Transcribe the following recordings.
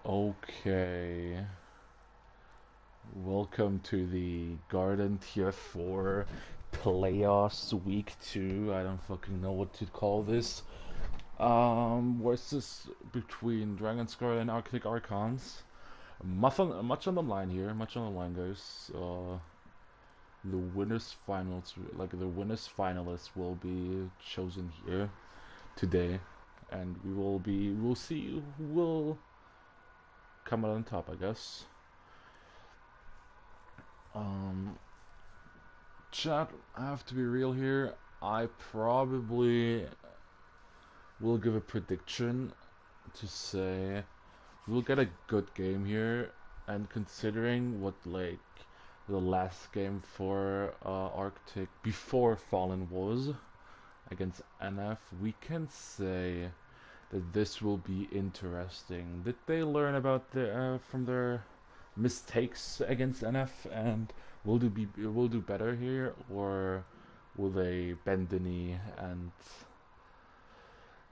Okay, welcome to the Garden Tier 4 Playoffs Week 2. I don't fucking know what to call this. What's this between Dragon Scar and Arctic Archons? Much on the line here, much on the line, guys. The winners finals, like the winners finalists, will be chosen here today, and we'll see who will come out on top, I guess. Um, Chat, I have to be real here. I probably will give a prediction to say we'll get a good game here, and considering what like the last game for Arctic before Fallen was against NF, we can say that this will be interesting. Did they learn about from their mistakes against NF, and will do better here, or will they bend the knee and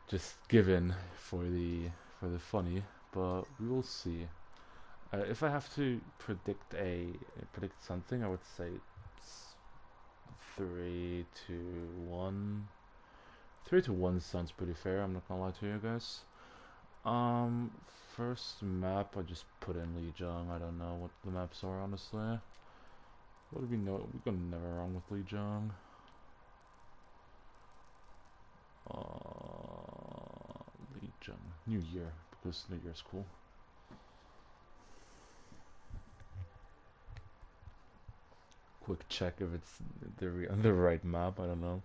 just give in for the funny? But we will see. If I have to predict something, I would say it's 3-1. 3-1 sounds pretty fair. I'm not gonna lie to you guys. Um, First map, I just put in Lijiang. I don't know what the maps are, honestly. What do we know? We're gonna never wrong with Lijiang. Lijiang. New Year, because New Year's cool. Quick check if it's the right map, I don't know.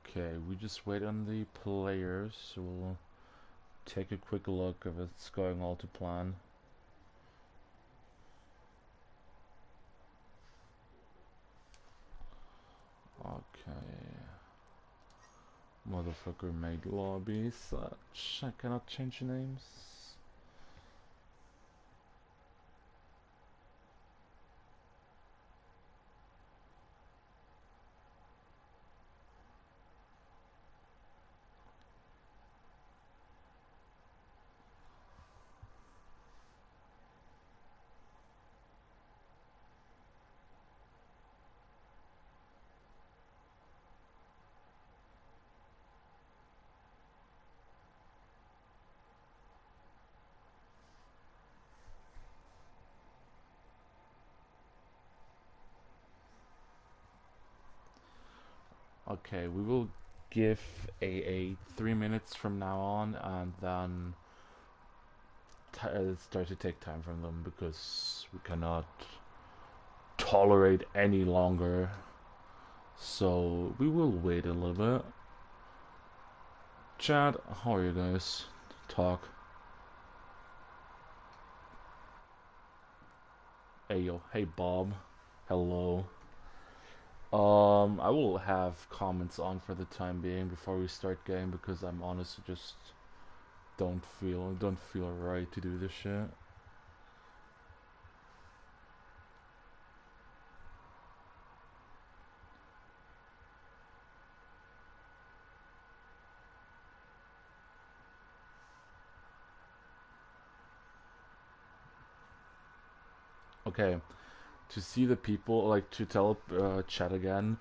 Okay, we just wait on the players, so we'll take a quick look if it's going all to plan. Okay. Motherfucker made lobby such. I cannot change names. Okay, we will give AA 3 minutes from now on, and then start to take time from them because we cannot tolerate any longer. So we will wait a little bit. Chat, how are you guys? Talk. Hey yo, hey Bob. Hello. I will have comments on for the time being before we start game because I'm honestly just don't feel right to do this shit. Okay, to see the people, like to tell chat again,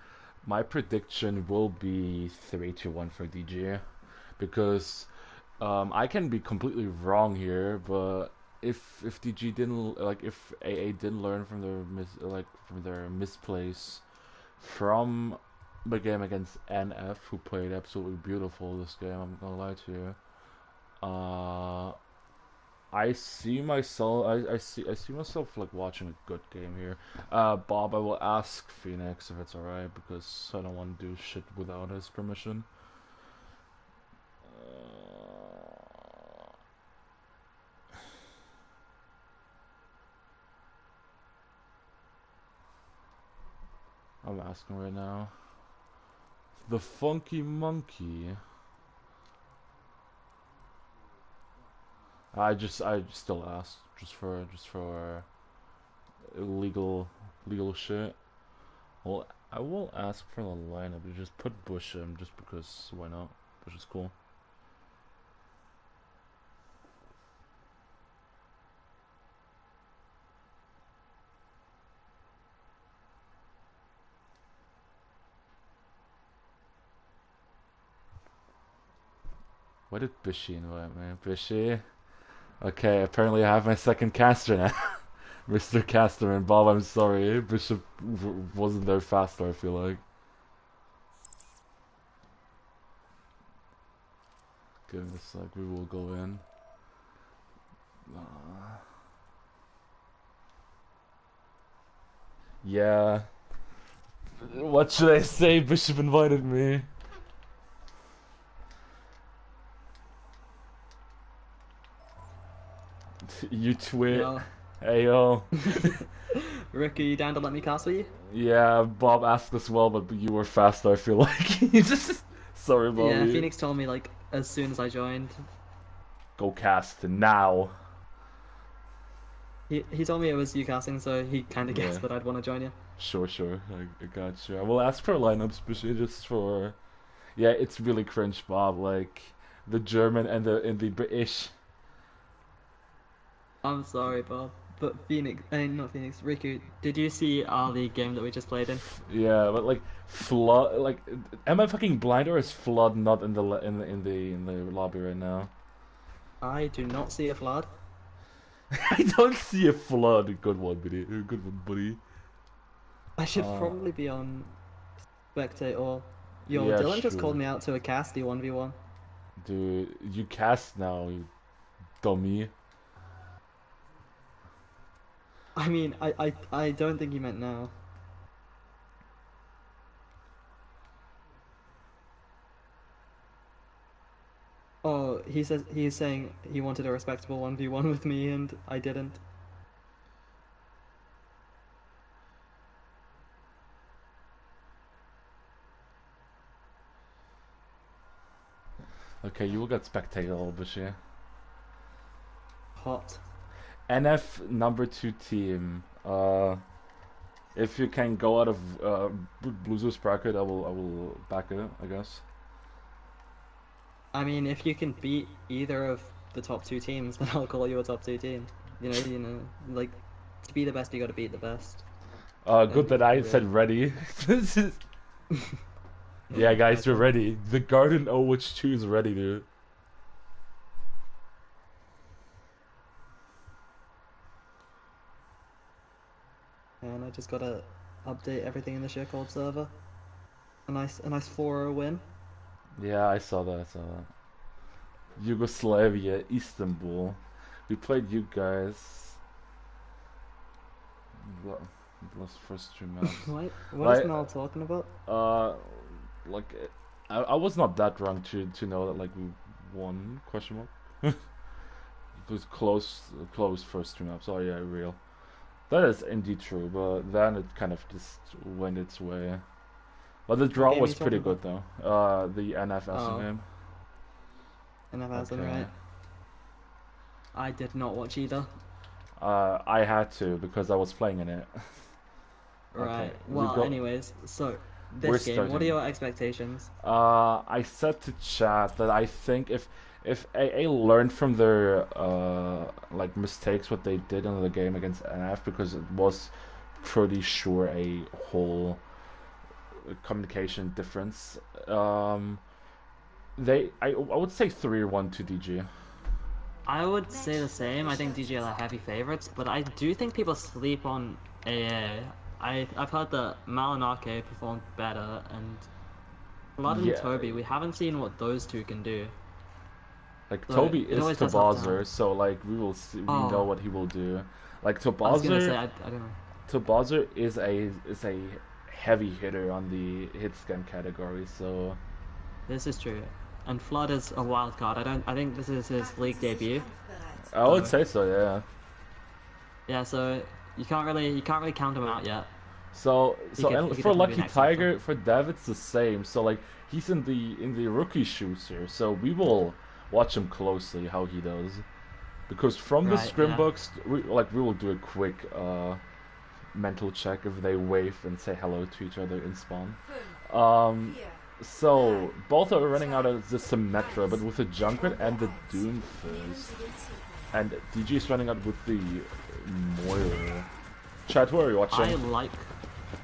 my prediction will be 3-1 for DG because I can be completely wrong here, but if DG didn't like if AA didn't learn from their misplays from the game against NF, who played absolutely beautiful this game, I'm gonna lie to you. Uh, I see myself like watching a good game here. Bob, I will ask Phoenix if it's alright because I don't want to do shit without his permission. I'm asking right now. The Funky Monkey. I still asked just for legal shit. Well, I will ask for the lineup. You just put Bush in just because why not? Bush is cool. Why did Bushy invite me? Bushy? Okay, apparently I have my second caster now. Mr. Caster and Bob, I'm sorry. Bishop wasn't there faster, I feel like. Give me a sec, we will go in. Yeah. What should I say? Bishop invited me. You twit. Yo. Hey yo. Rick, are you down to let me cast with you? Yeah, Bob asked as well, but you were faster, I feel like. You just... Sorry, Bobby. Yeah, Phoenix told me like as soon as I joined. Go cast now. He told me it was you casting, so he kind of guessed Yeah. that I'd want to join you. Sure. I got you. I will ask for lineups, but just for... Yeah, it's really cringe, Bob. Like, the German and the British. I'm sorry, Bob. But Phoenix, not Phoenix, Riku, did you see the game that we just played in? Yeah, but like Flood, like, am I fucking blind or is Flood not in the in the lobby right now? I do not see a flood. I don't see a Flood. Good one, buddy. Good one, buddy. I should probably be on spectate or. Yo, Yeah, Dylan just sure. called me out to a casty 1v1. Dude, you cast now, you dummy. I mean, I don't think he meant now. Oh, he's saying he wanted a respectable 1v1 with me and I didn't. Okay, you will get spectated a little bit, yeah. Hot. NF number 2 team. If you can go out of Blue's bracket, I will back it, I guess. I mean, if you can beat either of the top two teams, then I'll call you a top two team. You know, like to be the best, you got to beat the best. Good that I said ready. Yeah, guys, we're ready. The Garden OH2 is ready, dude. And I just gotta update everything in the ShareCode server. A nice 4-0 win. Yeah, I saw that. Yugoslavia, Istanbul. We played you guys. Lost first 2 maps. What is Mel talking about? Like, I was not that drunk to know that like we won? Question mark. It was close first 2 maps. Oh yeah, real. That is indeed true, but then it kind of just went its way. But the draw was pretty good though. The NFS game. NFS, right? I did not watch either. I had to because I was playing in it. Right. Okay, well, anyways, so this game, what are your expectations? I said to chat that I think if AA learned from their like mistakes what they did in the game against NF, because it was pretty sure a whole communication difference. I would say 3-1 to DG. I would say the same. I think DG are the heavy favorites, but I do think people sleep on AA. I've heard that Malinake performed better, and Blood and Toby, we haven't seen what those two can do. Like, so Toby is Tobazer, so like we will see, we know what he will do. Like Tobazer, I don't know. Tobazer is a heavy hitter on the hit scan category, so this is true. And Flood is a wild card. I think this is his league debut. I would say so, yeah. Yeah, so you can't really count him out yet. So for Lucky Tiger, for Dev it's the same. So like he's in the rookie shoes here, so we will watch him closely how he does. Because from the Right, yeah. Scrimbucks, we will do a quick mental check if they wave and say hello to each other in spawn. Um, so both are running out of the Symmetra, but with the Junkrat and the Doomfist, and DG is running out with the Moira. Chat, who are you watching?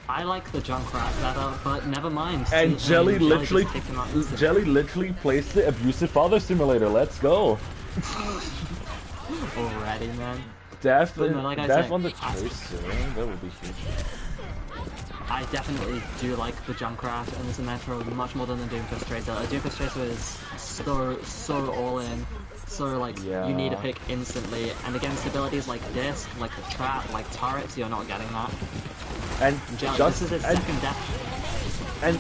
I like the Junkrat better, but never mind. And See, I mean, Jelly just kicked him out instantly. Jelly literally plays the abusive father simulator. Let's go. Already, man. Death, But no, like I death said, on the Tracer. That would be huge. I definitely do like the Junkrat and the Symmetra much more than the Doomfist Tracer. A Doomfist Tracer is so all in, so like you need a pick instantly, and against abilities like this, like the trap, like turrets, you're not getting that. And Jelly, just this is his second death. and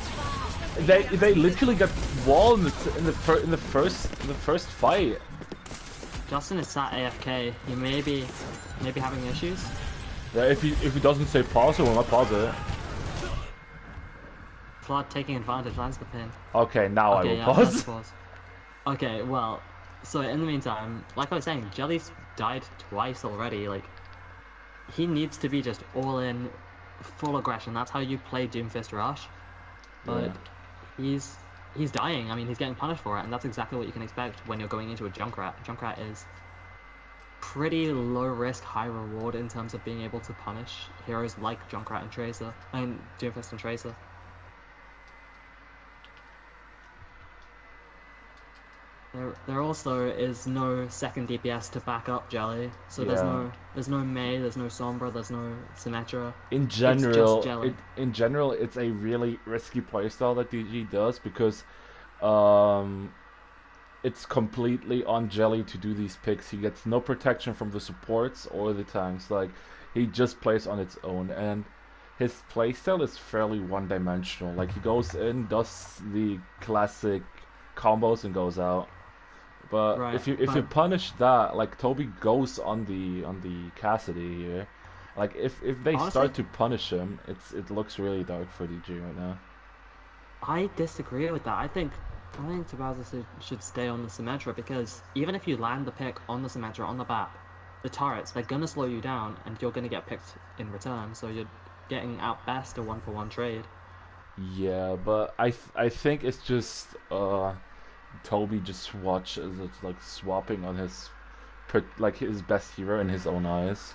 they literally got walled in the first fight. Justin is sat AFK. He may be having issues. Yeah, if he doesn't say pause, he will not pause it. Flood taking advantage, lands the pin. Okay, now Okay, I will pause. pause. Okay, well, so in the meantime, like I was saying, Jelly's died twice already. Like, he needs to be just all in, full aggression. That's how you play Doomfist Rush. But he's dying. I mean, he's getting punished for it, and that's exactly what you can expect when you're going into a Junkrat. Junkrat is pretty low risk, high reward in terms of being able to punish heroes like Junkrat and Tracer, and Doomfist and Tracer. There also is no second DPS to back up Jelly, so there's no Mei, there's no Sombra, there's no Symmetra. In general, it's a really risky playstyle that DG does because it's completely on Jelly to do these picks. He gets no protection from the supports or the tanks. Like, he just plays on its own, and his playstyle is fairly one-dimensional. Like, he goes in, does the classic combos, and goes out. But if you punish that, like Toby goes on the Cassidy here, like if they honestly, start to punish him, it looks really dark for DG right now. I disagree with that. I think Tabazza should stay on the Symmetra, because even if you land the pick on the Symmetra on the back, the turrets, they're gonna slow you down and you're gonna get picked in return, so you're getting at best a 1-for-1 trade. Yeah, but I think it's just Toby just like swapping on his his best hero in his own eyes.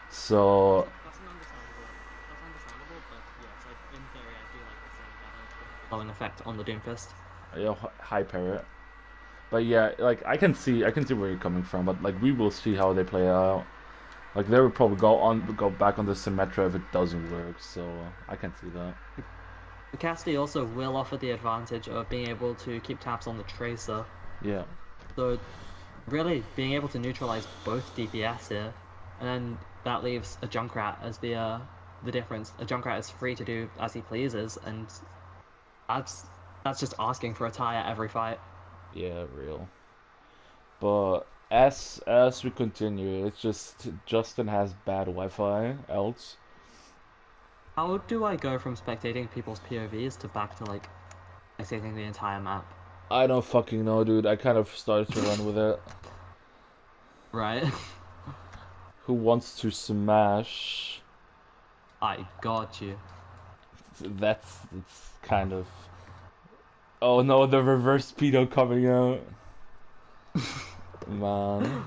So That's understandable, but yes, in theory I do like the same blowing effect on the Doomfist. yeah, high parrot. But yeah, like I can see where you're coming from, but like we will see how they play out. Like they will probably go back on the Symmetra if it doesn't work, so I can see that. Cassidy also will offer the advantage of being able to keep tabs on the Tracer. Yeah. So really being able to neutralize both DPS here, and then that leaves a Junkrat as the difference. A Junkrat is free to do as he pleases, and that's just asking for a tie at every fight. Yeah, real. But as we continue, it's just Justin has bad Wi-Fi. Else. How do I go from spectating people's POVs to back to like spectating the entire map? I don't fucking know, dude. I kind of started to run with it. Right. Who wants to smash? I got you. It's kind of. Oh no, the reverse speedo coming out. Man.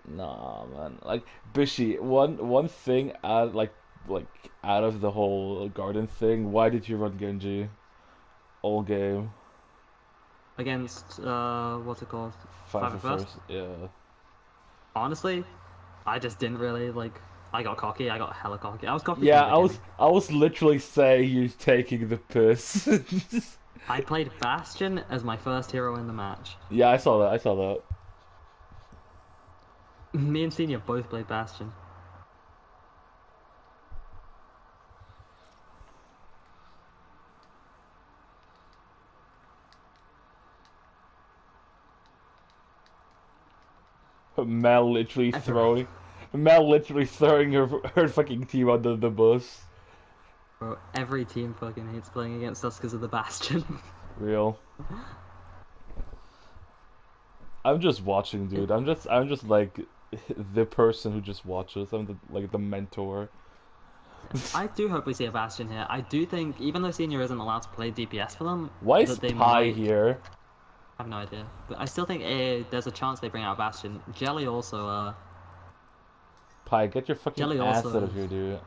Nah, man. Like Bishy, one thing out of the whole garden thing, why did you run Genji all game? Against what's it called? Five first? Yeah. Honestly, I just didn't really like. I got cocky. I got hella cocky. I was cocky. Yeah, I was literally saying you taking the piss. I played Bastion as my first hero in the match. Yeah, I saw that. Me and Senior both played Bastion. Mel literally throwing her fucking team under the bus. Bro, every team fucking hates playing against us because of the Bastion. Real. I'm just watching, dude. I'm just like the person who just watches. I'm like the mentor. I do hope we see a Bastion here. I do think, even though Senior isn't allowed to play DPS for them, Why is that they Pi might. here? I have no idea, but I still think there's a chance they bring out Bastion. Jelly also. Pi, get your fucking Jelly ass also. out of here, dude.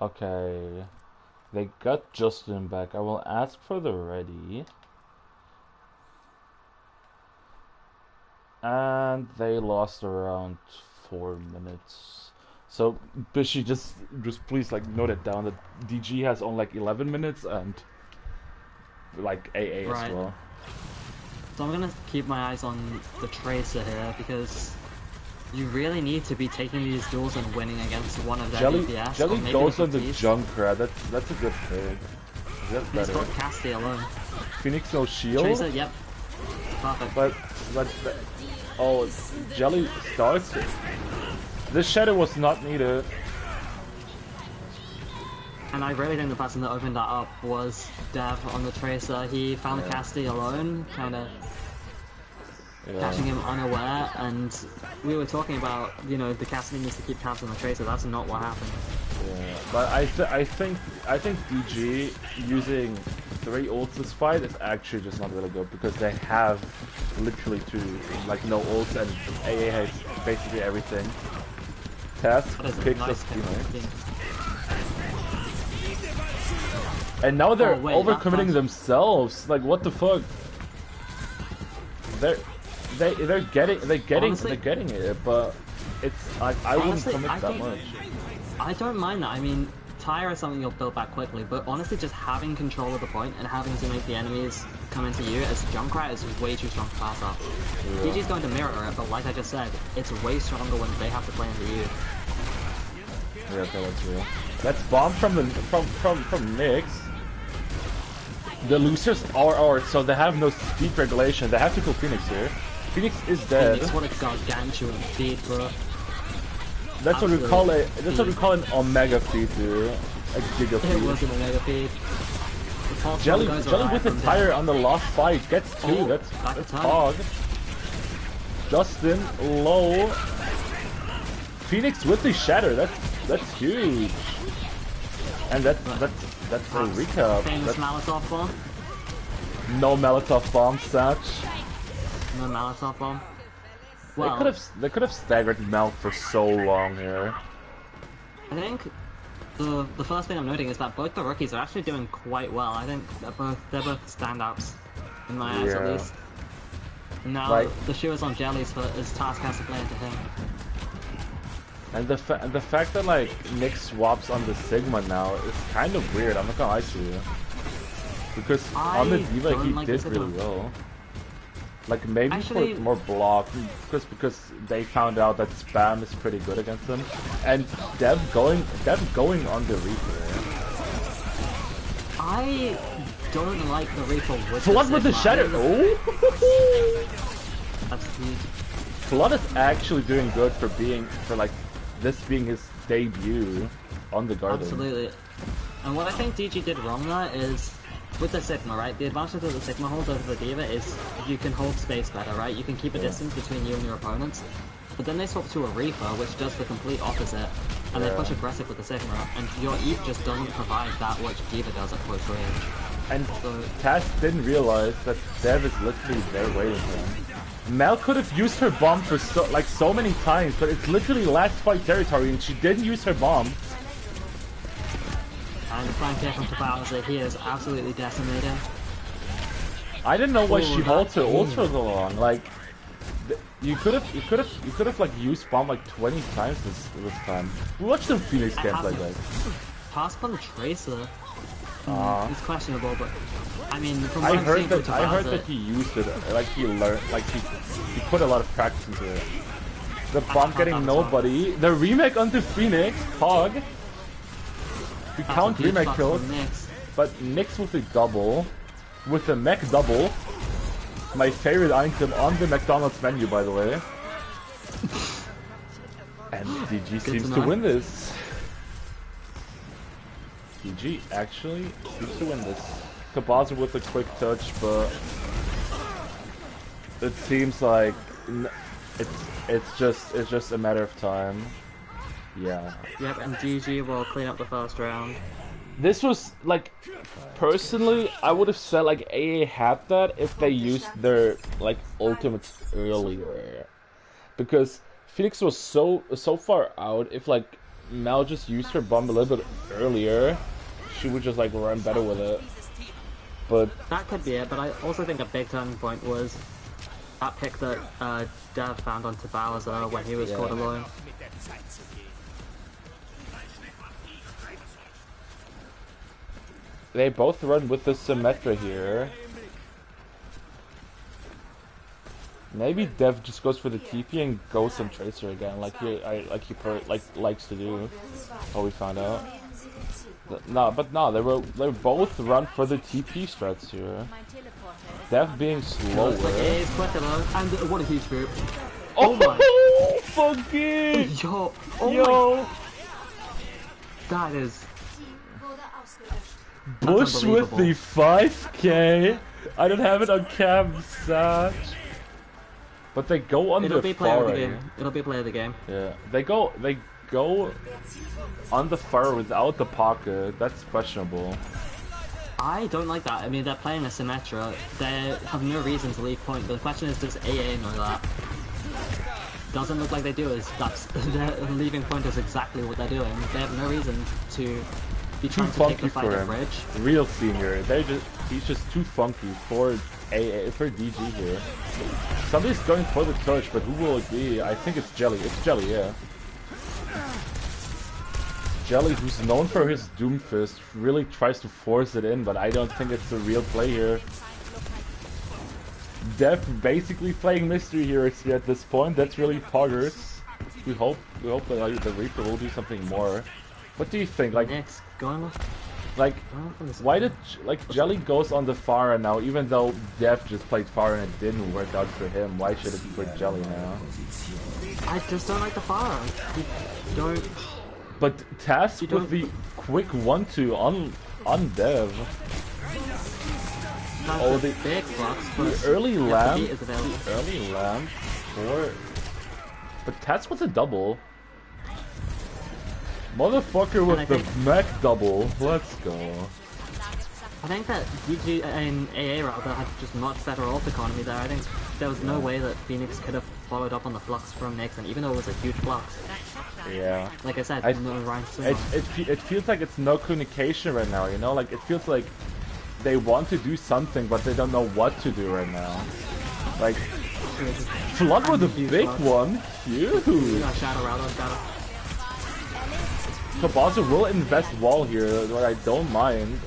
Okay. They got Justin back. I will ask for the ready. And they lost around 4 minutes. So, Bishy, just please like note it down that DG has only like 11 minutes and like AA Right. as well. So I'm gonna keep my eyes on the Tracer here because you really need to be taking these duels and winning against one of their DPS. Jelly or maybe goes the on the Beast. Junkrat. That's a good pick. That's He's better. got Casty alone. Phoenix no shield. Tracer, yep. Perfect. But oh, Jelly starts. This shadow was not needed. And I really think the person that opened that up was Dev on the Tracer. He found Casty alone, kind of catching him unaware, and we were talking about, you know, the Casty needs to keep tabs on the Tracer. That's not what happened. Yeah, but I think DG using 3 ults this fight is actually just not really good because they have literally like no ults and AA has basically everything. Task That is a picks nice up Phoenix. technique. And now they're Oh, wait, overcommitting that's- themselves. Like what the fuck? They're getting Honestly- it, but it's I wouldn't Honestly, commit I that think- much. I don't mind that. I mean, Tyre is something you'll build back quickly, but honestly, just having control of the point and having to make the enemies come into you as Junkrat is way too strong to pass up. Yeah. DG's going to mirror it, but like I just said, it's way stronger when they have to play into you. Yeah, okay, that's real. That's bomb from the from Nyx. The losers are ours, so they have no speed regulation. They have to kill Phoenix here. Phoenix is dead. Phoenix, what a gargantuan feat, bro. That's what we absolute call it. That's what we feat. call an omega feed, dude. A giga It was feed. an omega feed. The pulse Jelly, goes Jelly alright with the from tire there. on the last fight gets 2. Oh, that's back to tire. hog. Justin low. Phoenix with the shatter. That's huge. And that's a recap. Famous That's Molotov bomb. no Molotov bomb, Satch. No Molotov bomb. They Well, could have staggered Mel for so long here. I think the first thing I'm noting is that both the rookies are actually doing quite well. I think they're both standouts in my eyes at Yeah. least. And now Like- the shoe is on Jelly's foot as Task has to play into him. And the fact that like Nick swaps on the Sigma now is kind of weird. I'm not gonna lie to you. Because on the I Diva don't he like did the really Sigma. well. Like maybe Actually- for more block because they found out that spam is pretty good against them. And Dev going on the Reaper. I don't like the Reaper with Flood the with the Sigma. shatter. Oh. That's huge. Flood is actually doing good for like this being his debut on the Garden. Absolutely. And what I think DG did wrong there is with the Sigma, right? The advantage that the Sigma holds over the Diva is you can hold space better, right? You can keep a distance between you and your opponents. But then they swap to a Reaper, which does the complete opposite, and they push aggressive with the Sigma, and your Eve just doesn't provide that which Diva does at close range. And So Taz didn't realize that Dev is literally there waiting for him. Mel could have used her bomb for so many times, but it's literally last fight territory, and she didn't use her bomb. and flank here from Tabauza, he is absolutely decimated. I didn't know why Oh, she holds her that- ult for so long. Like, you could have like used bomb like 20 times this time. We watched some Phoenix camps like that. Task on the Tracer. It's questionable, but I mean, from what I I'm heard seeing from that I heard Tabauza, that he used it, like he learned, like he put a lot of practice into it. The bomb heard getting that as well. nobody. The remake onto Phoenix, Hog. We that's count a huge remake buff kills, from Nyx. but Nyx with the double, with the mech double. My favorite item on the McDonald's menu, by the way. And DG seems to know. win this. DG actually seems to win this. Kabaza with a quick touch, but it seems like it's just a matter of time. Yeah. Yep, and DG will clean up the first round. This was like, personally, I would have said like AA had that if they used their like ultimates earlier, because Phoenix was so far out. If like Mel just used her bomb a little bit earlier, she would just like run better with it. But that could be it. But I also think a big turning point was that pick that Dev found onto Bowser when he was caught alone. They both run with the Symmetra here. Maybe Dev just goes for the TP and goes some Tracer again, like he likes to do. Oh, we found out. No, they both run for the TP strats here. Dev being slower. And what a huge group. Oh my! Fuck it! Yo! Yo! That is. Bush with the 5k. I don't have it on cam, Satch. But they go on the far right. It'll be player of the game. Yeah, they go on the far without the pocket. That's questionable. I don't like that. I mean, they're playing a Symmetra. They have no reason to leave point. But the question is, does AA know that? Doesn't look like they do. Their leaving point is exactly what they're doing. They have no reason to be too trying to take the fight at bridge. Real senior. He's just too funky for AA, for DG here. Somebody's going for the touch, but who will it be? I think it's Jelly. It's Jelly, yeah. Jelly, who's known for his Doomfist, really tries to force it in, but I don't think it's the real play here. Dev basically playing mystery heroes here at this point. That's really poggers. We hope that the Reaper will do something more. What do you think? Like, why did Jelly goes on the Pharah now, even though Dev just played Pharah and it didn't work out for him? Why should it be for Jelly now? I just don't like the Pharah. You don't. But Task with the quick 1-2 on Dev. Oh, the big blocks, the early lamp. The early lamp. But Task with a double. Motherfucker with the mech double. Let's go. I think that DG and AA rather had just much better ult economy there. I think there was no way that Phoenix could have followed up on the flux from Nixon, even though it was a huge flux. Yeah. Like I said, no Ryan it feels like it's no communication right now, you know? Like, it feels like they want to do something, but they don't know what to do right now. Like, Flood with a big one. Huge. Shadow out on Shadow. Kabaza will invest wall here, what I don't mind.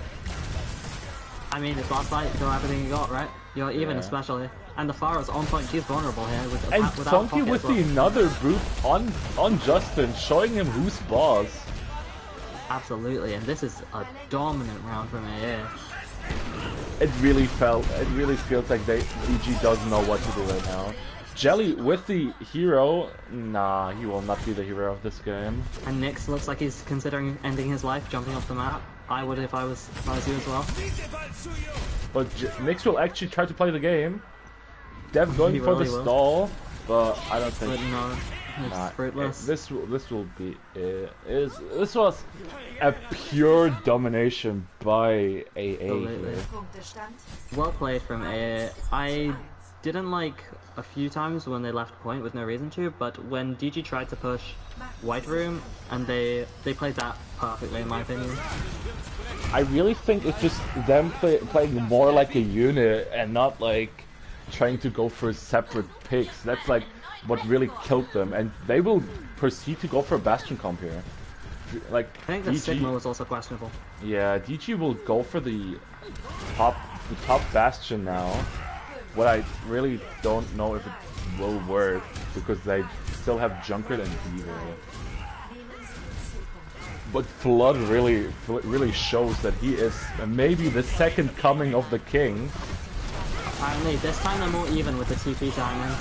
I mean, it's last fight, you got everything you got, right? You're even, especially. And the Pharah's on point, she's vulnerable here. And Funky with the another brute on Justin, showing him who's boss. Absolutely, and this is a dominant round from AA. It really feels like DG doesn't know what to do right now. Jelly with the hero, nah, he will not be the hero of this game. And Nyx looks like he's considering ending his life, jumping off the map. I would if I was you as well. But Nyx will actually try to play the game. Dev going for the stall, but I don't think. But no, it's fruitless. This will be this was a pure domination by AA here. Well played from AA. I didn't like a few times when they left point with no reason to, but when DG tried to push White Room, and they played that perfectly in my opinion. I really think it's just them playing more like a unit and not like trying to go for separate picks. That's like what really killed them, and they will proceed to go for a Bastion comp here. Like, I think the Sigma was also questionable. Yeah, DG will go for the top Bastion now. What I really don't know if it will work, because they still have Junkrat and Beaver. But Flood really shows that he is maybe the second coming of the king. Apparently, this time they're more even with the TP timing.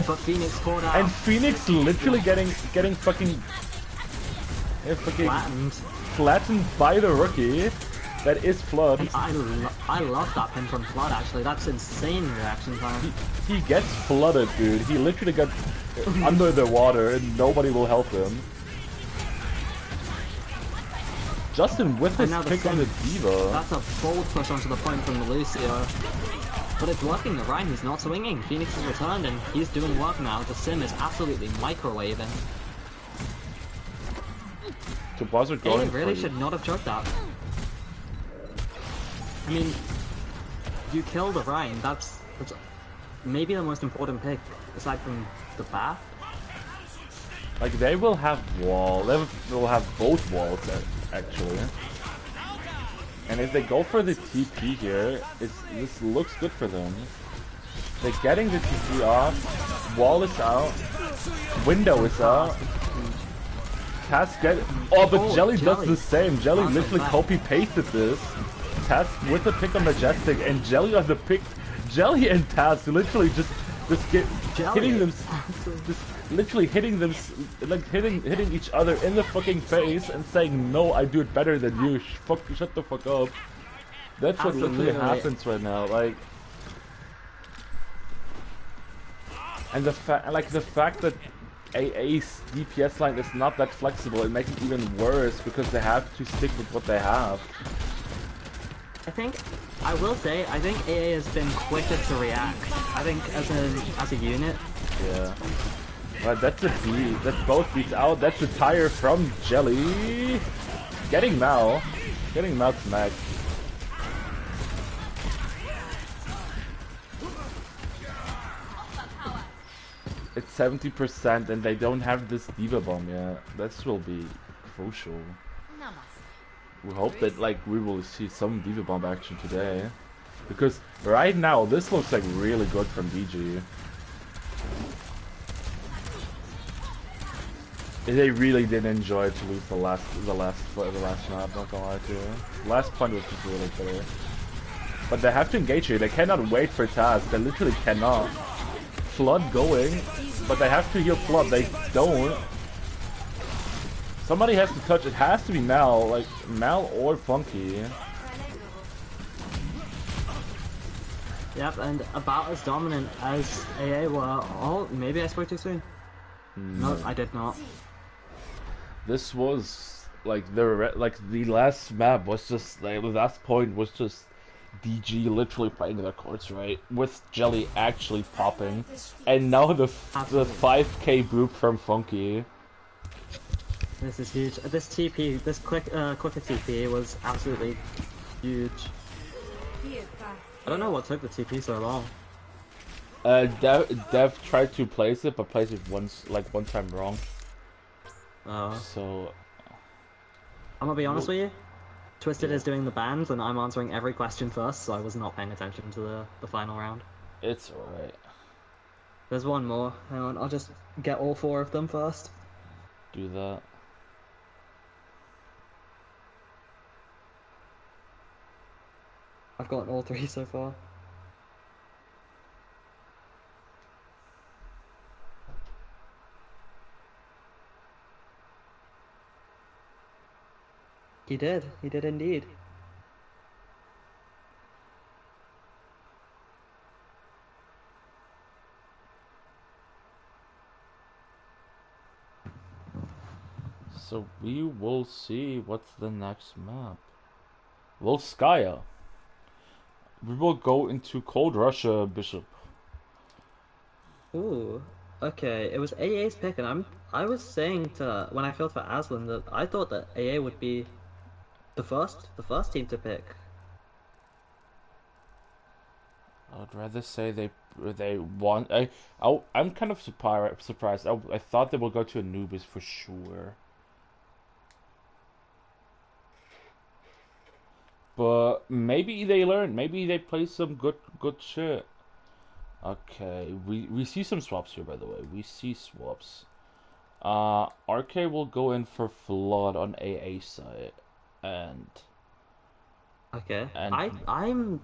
But Phoenix caught out. And Phoenix literally getting fucking flattened. flattened by the rookie. That is Flood. And I love that pin from Flood, actually. That's insane reaction time. He gets flooded, dude. He literally got under the water and nobody will help him. Justin with his pick on the Diva. That's a bold push onto the point from the Lucio. But it's working, the Ryan, he's not swinging. Phoenix has returned and he's doing work now. The Sim is absolutely microwaving. So Buzzard going really should not have choked that. I mean, you kill the Ryan, that's maybe the most important pick, aside from the Bath. Like, they will have wall, they will have both walls, actually. And if they go for the TP here, this looks good for them. They're getting the TP off, wall is out, window is out. Taz get... Oh, but Jelly does the same. Jelly literally copy-pasted this. Taz with the pick on Majestic and Jelly on the pick. Jelly and Taz literally just get hitting them, just literally hitting them, like hitting each other in the fucking face and saying, "No, I do it better than you. Shut the fuck up." That's what literally happens right now. Like, and the fact that AA's DPS line is not that flexible, it makes it even worse because they have to stick with what they have. I will say, I think AA has been quicker to react. I think as a unit. Yeah. Right, that's a beat. That's both beats out. That's a tire from Jelly. Getting Mal. Getting Mal smacked. It's 70% and they don't have this Diva Bomb yet. This will be crucial. We hope that we will see some Diva Bomb action today. Because right now this looks like really good from DG. They really did enjoy to lose the last map, not gonna lie to you. Last point was just really clear. But they have to engage here, they cannot wait for Taz, they literally cannot. Flood going, but they have to heal Flood, they don't. Somebody has to touch, it has to be Mal, like Mal or Funky. Yep, and about as dominant as AA were. Oh, maybe I spoke too soon. No, I did not. This was the last map was just the last point was just DG literally playing their cards right with Jelly actually popping, and now the 5k group from Funky. This is huge. This TP, this quicker TP was absolutely huge. I don't know what took the TP so long. Dev tried to place it, but placed it one time wrong. So I'm gonna be honest with you. Twisted is doing the bans, and I'm answering every question first, so I was not paying attention to the final round. It's alright. There's one more. Hang on, I'll just get all 4 of them first. Do that. I've gotten all 3 so far. He did indeed. So we will see what's the next map. Volskaya. We will go into Cold Russia, Bishop. Ooh, okay. It was AA's pick, and I was saying when I filled for Aslan that I thought that AA would be the first team to pick. I'd rather say they want. I'm kind of surprised. I thought they would go to Anubis for sure. But maybe they learn. Maybe they play some good shit. Okay, we see some swaps here, by the way. We see swaps. RK will go in for Flood on AA side, and okay. I'm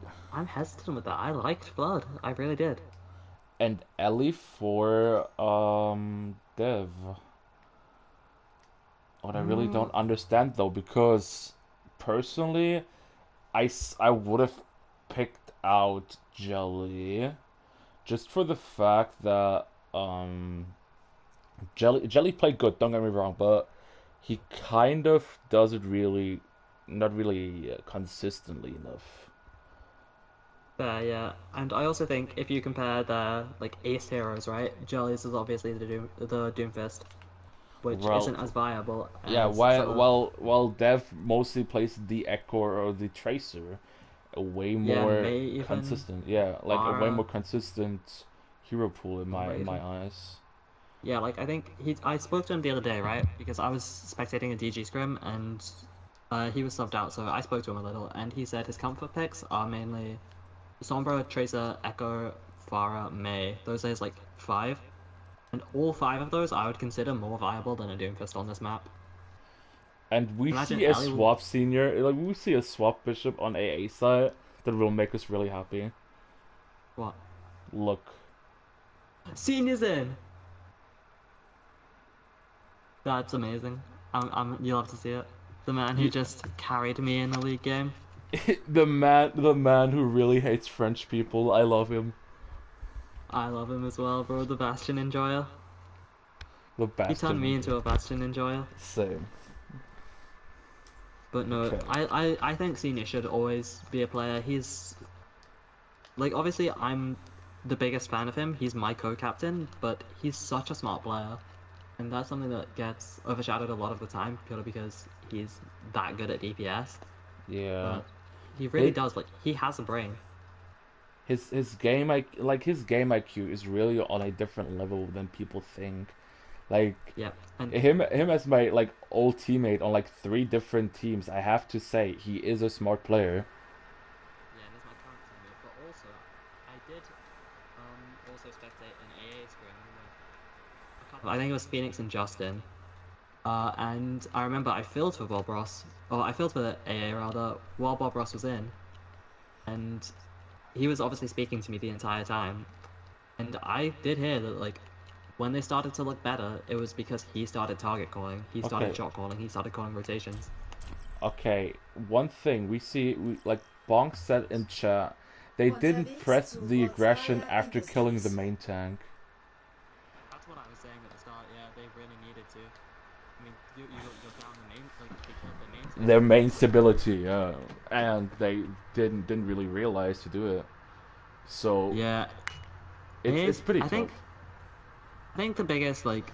hesitant with that. I liked Flood. I really did. And Ellie for Dev. What I really don't understand though, because personally, I would have picked out Jelly just for the fact that Jelly played good. Don't get me wrong, but he kind of does it really, not really consistently enough. Yeah, and I also think if you compare the like ace heroes, right? Jellies is obviously the Doomfist, which Well, isn't as viable yeah. as While sort of while Dev mostly plays the Echo or the Tracer, a way yeah more May even consistent. Yeah, like a way more Mara consistent hero pool in Umbra my even. eyes. Yeah, like I think I spoke to him the other day, right? Because I was spectating a DG scrim and he was subbed out, so I spoke to him a little, and he said his comfort picks are mainly Sombra, Tracer, Echo, Pharah, May. Those are his like five, and all five of those I would consider more viable than a Doomfist on this map. And we Imagine see a Ellie. swap senior, like we see a swap bishop on AA side that will make us really happy. What? Look, Senior's in! That's amazing. You'll have to see it. The man who you, just carried me in the league game. the man who really hates French people. I love him. I love him as well, bro. The Bastion enjoyer. The He turned me bastard. into a Bastion enjoyer. Same. But no, Okay. I think Senior should always be a player. He's like obviously I'm the biggest fan of him. He's my co-captain, but he's such a smart player. And that's something that gets overshadowed a lot of the time purely because he's that good at DPS. Yeah. But he really His does, like he has a brain. his game his game IQ is really on a different level than people think. Like Yep. And him as my like old teammate on like three different teams. I have to say he is a smart player. yeah, and he's my current teammate. But also I did also spectate an AA scrim with a couple I think it was Phoenix and Justin. And I remember I filled for Bob Ross, or I filled for the AA rather, while Bob Ross was in, and he was obviously speaking to me the entire time. And I did hear that like when they started to look better, it was because he started target calling, he started Okay, shot calling, he started calling rotations. okay. One thing we like Bonk said in chat, they didn't press the aggression after killing the main tank. That's what I was saying at the start. Yeah, they really needed to. I mean, you're down the main, like they killed the main Their stability. main stability, yeah, and they didn't really realize to do it. So Yeah, it's pretty I tough. think the biggest like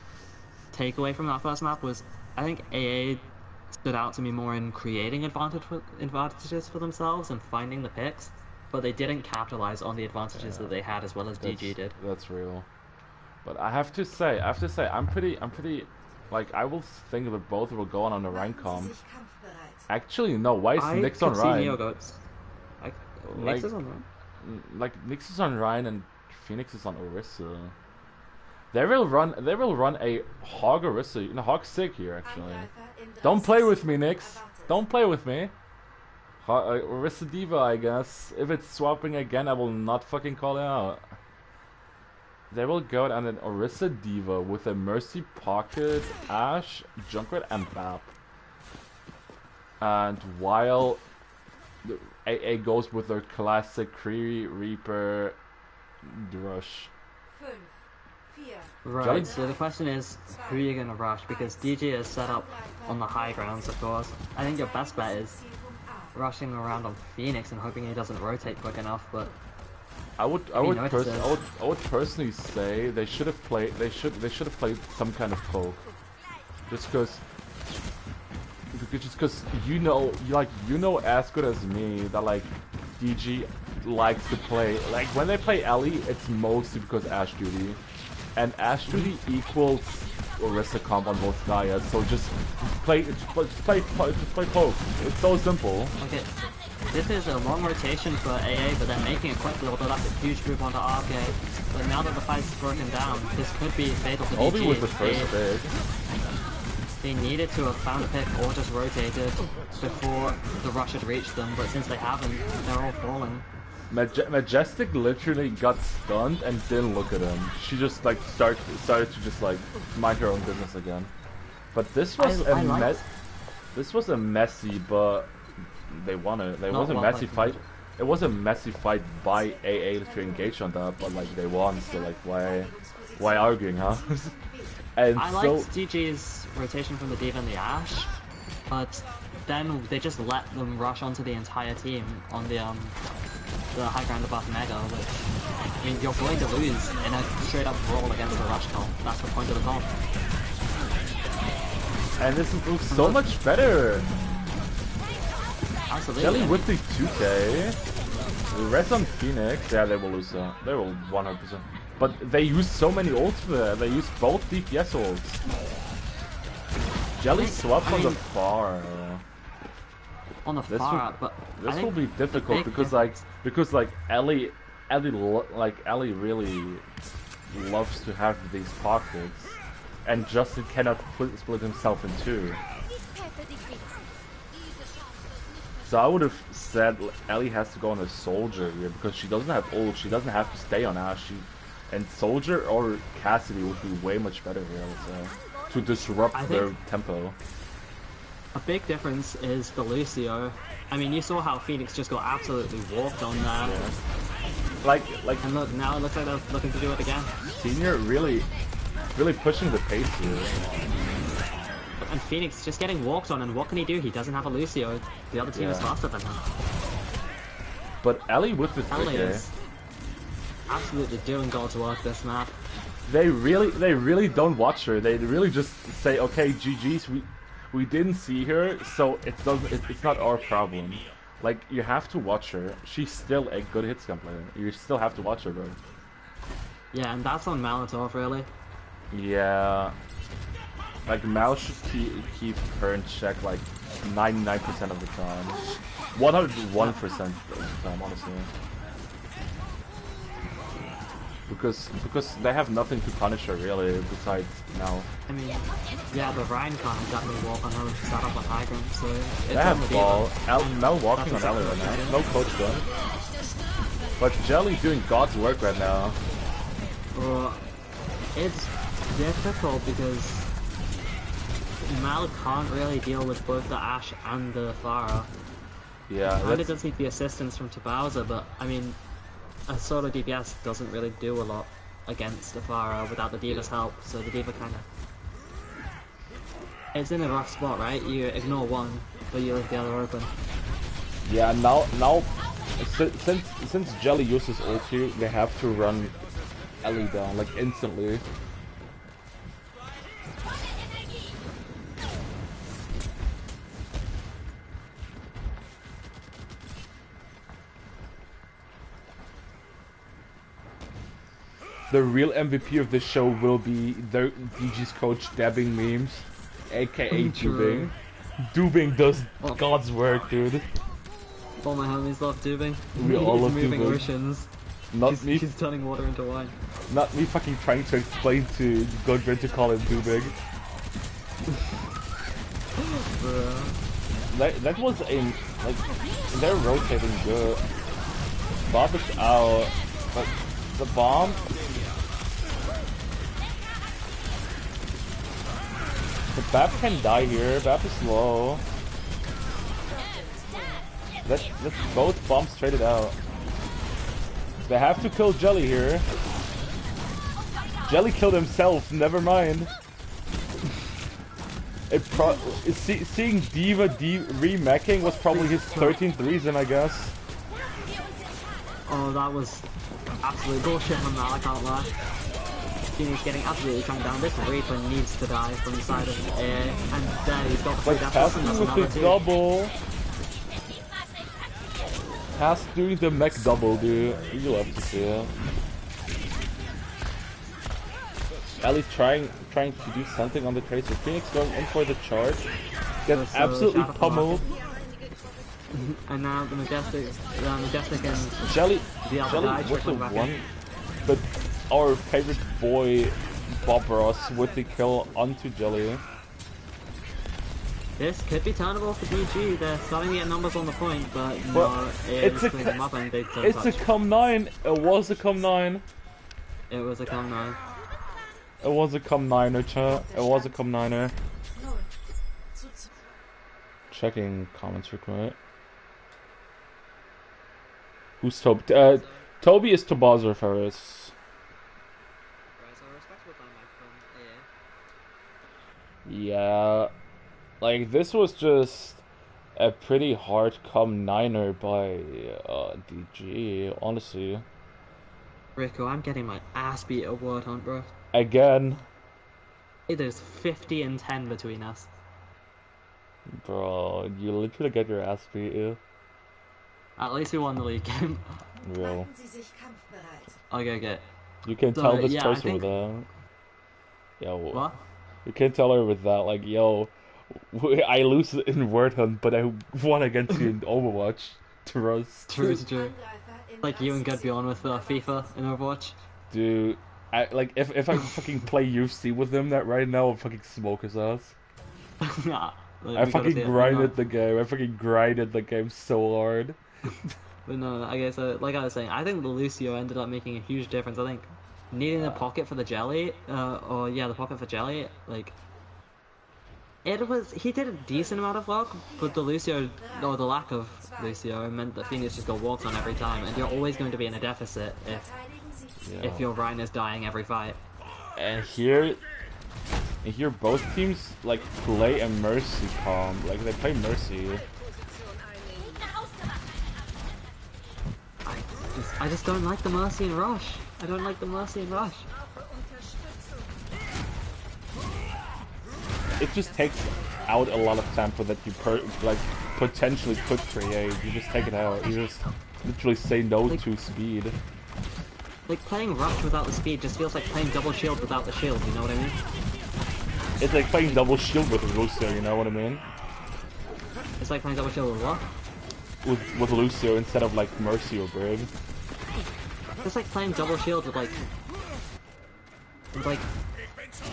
takeaway from that first map was I think AA stood out to me more in creating advantages for themselves and finding the picks, but they didn't capitalize on the advantages Yeah, that they had as well as DG did. that's real. But I'm pretty, like I will think that both will go on the rank comp. Actually, no. Why is I Nyx on could see Ryan? Neogoats. I Like, Nix is on that. like Nyx is on Ryan and Phoenix is on Orisa. They will run a Hog Orisa, Hog Sig here actually. Don't play with me, Nyx. Don't play with me. Orisa Diva, I guess. If it's swapping again, I will not fucking call it out. They will go on an Orisa Diva with a Mercy Pocket, Ashe, Junkrat, and Bap. And while AA goes with their classic Kree, Reaper, Rush. Right, Jelly? so the question is, who are you going to rush? Because DG is set up on the high grounds, of course. I think your best bet is rushing around on Phoenix and hoping he doesn't rotate quick enough, but I would if he notices... I would personally say they should have played some kind of poke. Just because you know as good as me that like DG likes to play like when they play Ellie it's mostly because Ashe duty. And Ashe duty equals Orisa comp on both Gaia, so just play poke. It's so simple. Okay, this is a long rotation for AA, but then making a quick build, that's a huge move onto RK. But now that the fight's broken down, this could be fatal to Only DG. with the first pick. They needed to have found a pick or just rotated before the rush had reached them, but since they haven't, they're all falling. Majestic literally got stunned and didn't look at him. She just like started to just like mind her own business again. But this was this was a messy, but they won it. It was a messy fight. It was a messy fight by AA to engage on that, but like they won, so like why arguing, huh? And I liked DG's rotation from the D.Va and the Ashe, but then they just let them rush onto the entire team on the high ground above Mega, which, I mean, you're going to lose in a straight up brawl against the rush comp. That's the point of the comp. And this looks so much better. Absolutely. Jelly with the 2K. Rest on Phoenix. Yeah, they will lose that. They will 100%. But they use so many ults for that. They use both DPS ults. Jelly swapped on the far. On the far, but this will be difficult because Ellie really loves to have these pockets, and Justin cannot split himself in two. So I would have said Ellie has to go on a Soldier here because she doesn't have ult. She doesn't have to stay on Ashe. And Soldier or Cassidy would be way much better here, I would say, to disrupt their tempo. A big difference is the Lucio. I mean, you saw how Phoenix just got absolutely walked on that. Yeah. And look, now it looks like they're looking to do it again. Senior really pushing the pace here. And Phoenix just getting walked on, and what can he do? He doesn't have a Lucio. The other team is faster than him. But Ellie with the 3K is absolutely doing God's work this map. They really don't watch her. They really just say, okay, GG's, we didn't see her, so it's not our problem. Like, you have to watch her. She's still a good hitscan player. You still have to watch her, bro. Yeah, and that's on Molotov, really. Yeah. Like, Mal should keep her in check like 99% of the time. 101% of the time, honestly. Because they have nothing to punish her really besides Mel. I mean, yeah, the Ryan can't exactly walk on her and set up on high ground, so it's they have ball. Mel walking on Ellie right now. No coach gun. But Jelly doing God's work right now. It's difficult because Mal can't really deal with both the Ashe and the Pharah. Yeah. He does need the assistance from Tabauza, but I mean, a solo DPS doesn't really do a lot against the Pharah without the D.Va's help, so the D.Va kinda... It's in a rough spot, right? You ignore one, but you leave the other open. Yeah, now since Jelly uses ulti, they have to run Ellie down, like, instantly. The real MVP of this show will be the DG's coach dabbing memes, aka Dubing. Dubing does God's work, dude. All my homies love Dubing. We all love moving Dubing. Oceans. Me. He's turning water into wine. Not me fucking trying to explain to Godbred to call him Dubing. that was a like they're rotating good. Bob is out, but the bomb. The Bap can die here. Bap is low. Let's both bombs traded out. They have to kill Jelly here. Jelly killed himself. Never mind. Seeing D.Va remacking was probably his 13th reason, I guess. Oh, that was absolute bullshit from that. I can't lie. Phoenix getting absolutely tranked down. This Reaper needs to die from the side of the air, and there he's got like Pass with the double. Pass doing the mech double, dude. You love to see it. Ellie trying to do something on the Tracer. Phoenix going in for the charge. Gets absolutely pummeled. And now the Majestic and Jelly the other guy with the one. In. But our favorite boy Bob Ross with the kill onto Jelly. This could be turnable for DG. They're starting to get numbers on the point, but well, no, it's a com 9. It was a com 9. It was a com 9. It was a com 9er, chat. It was a com 9er. checking comments real quick. Who's Toby? Toby is Tabazar Ferris. Right, so respectable comeback from Yeah, like this was just a pretty hard come niner by DG, honestly. Rico, I'm getting my ass beat at Word Hunt, bro. Again, It is 50 and 10 between us. bro, you literally get your ass beat. At least we won the league game. Real. Okay. You can So, tell this yeah, I person think... with that. Yo, What? you can tell her with that, like, yo, I lose in Word Hunt, but I won against you in Overwatch. Trust. True. Like you and Gudbjorn with FIFA in Overwatch. Dude, if I fucking play UFC with him that right now, I'll fucking smoke his ass. Nah, I fucking grinded the game. I fucking grinded the game so hard. But no, I guess like I was saying, I think the Lucio ended up making a huge difference. I think needing the pocket for the jelly, the pocket for jelly, like he did a decent amount of work, but the Lucio, or the lack of Lucio, meant that Phoenix just got walked on every time, and you're always going to be in a deficit if your Rhine is dying every fight. And here both teams like play a Mercy comp, like they play Mercy. I just don't like the Mercy and Rush. I don't like the Mercy and Rush. It just takes out a lot of tempo that you potentially could create. You just take it out. You just literally say no to speed. Like playing Rush without the speed just feels like playing double shield without the shield. You know what I mean? It's like playing double shield with Lucio. You know what I mean? It's like playing double shield with what? With Lucio instead of like Mercy or Brig. It's like playing double shield with like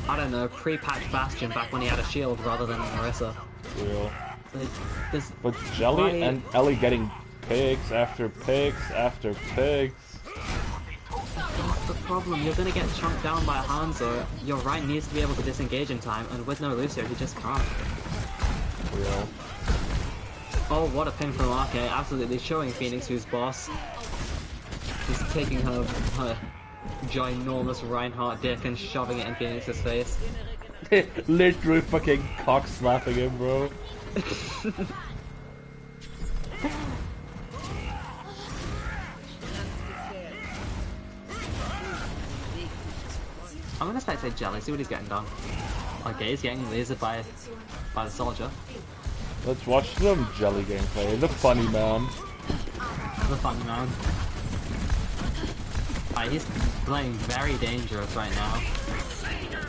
I don't know, pre-patch Bastion back when he had a shield rather than Marissa. Real. Like, but Jelly and Ellie getting picks after picks after picks. That's the problem. You're gonna get chunked down by a Hanzo. Your Rhine needs to be able to disengage in time, and with no Lucio, he just can't. Real. Oh, what a pin from Arke. Absolutely showing Phoenix who's boss. Just taking her ginormous Reinhardt dick and shoving it in Phoenix's face. Literally fucking cock slapping him, bro. I'm gonna spectate Jelly, see what he's getting done. Okay, he's getting lasered by the soldier. Let's watch some Jelly gameplay. The funny man. The funny man. He's playing very dangerous right now.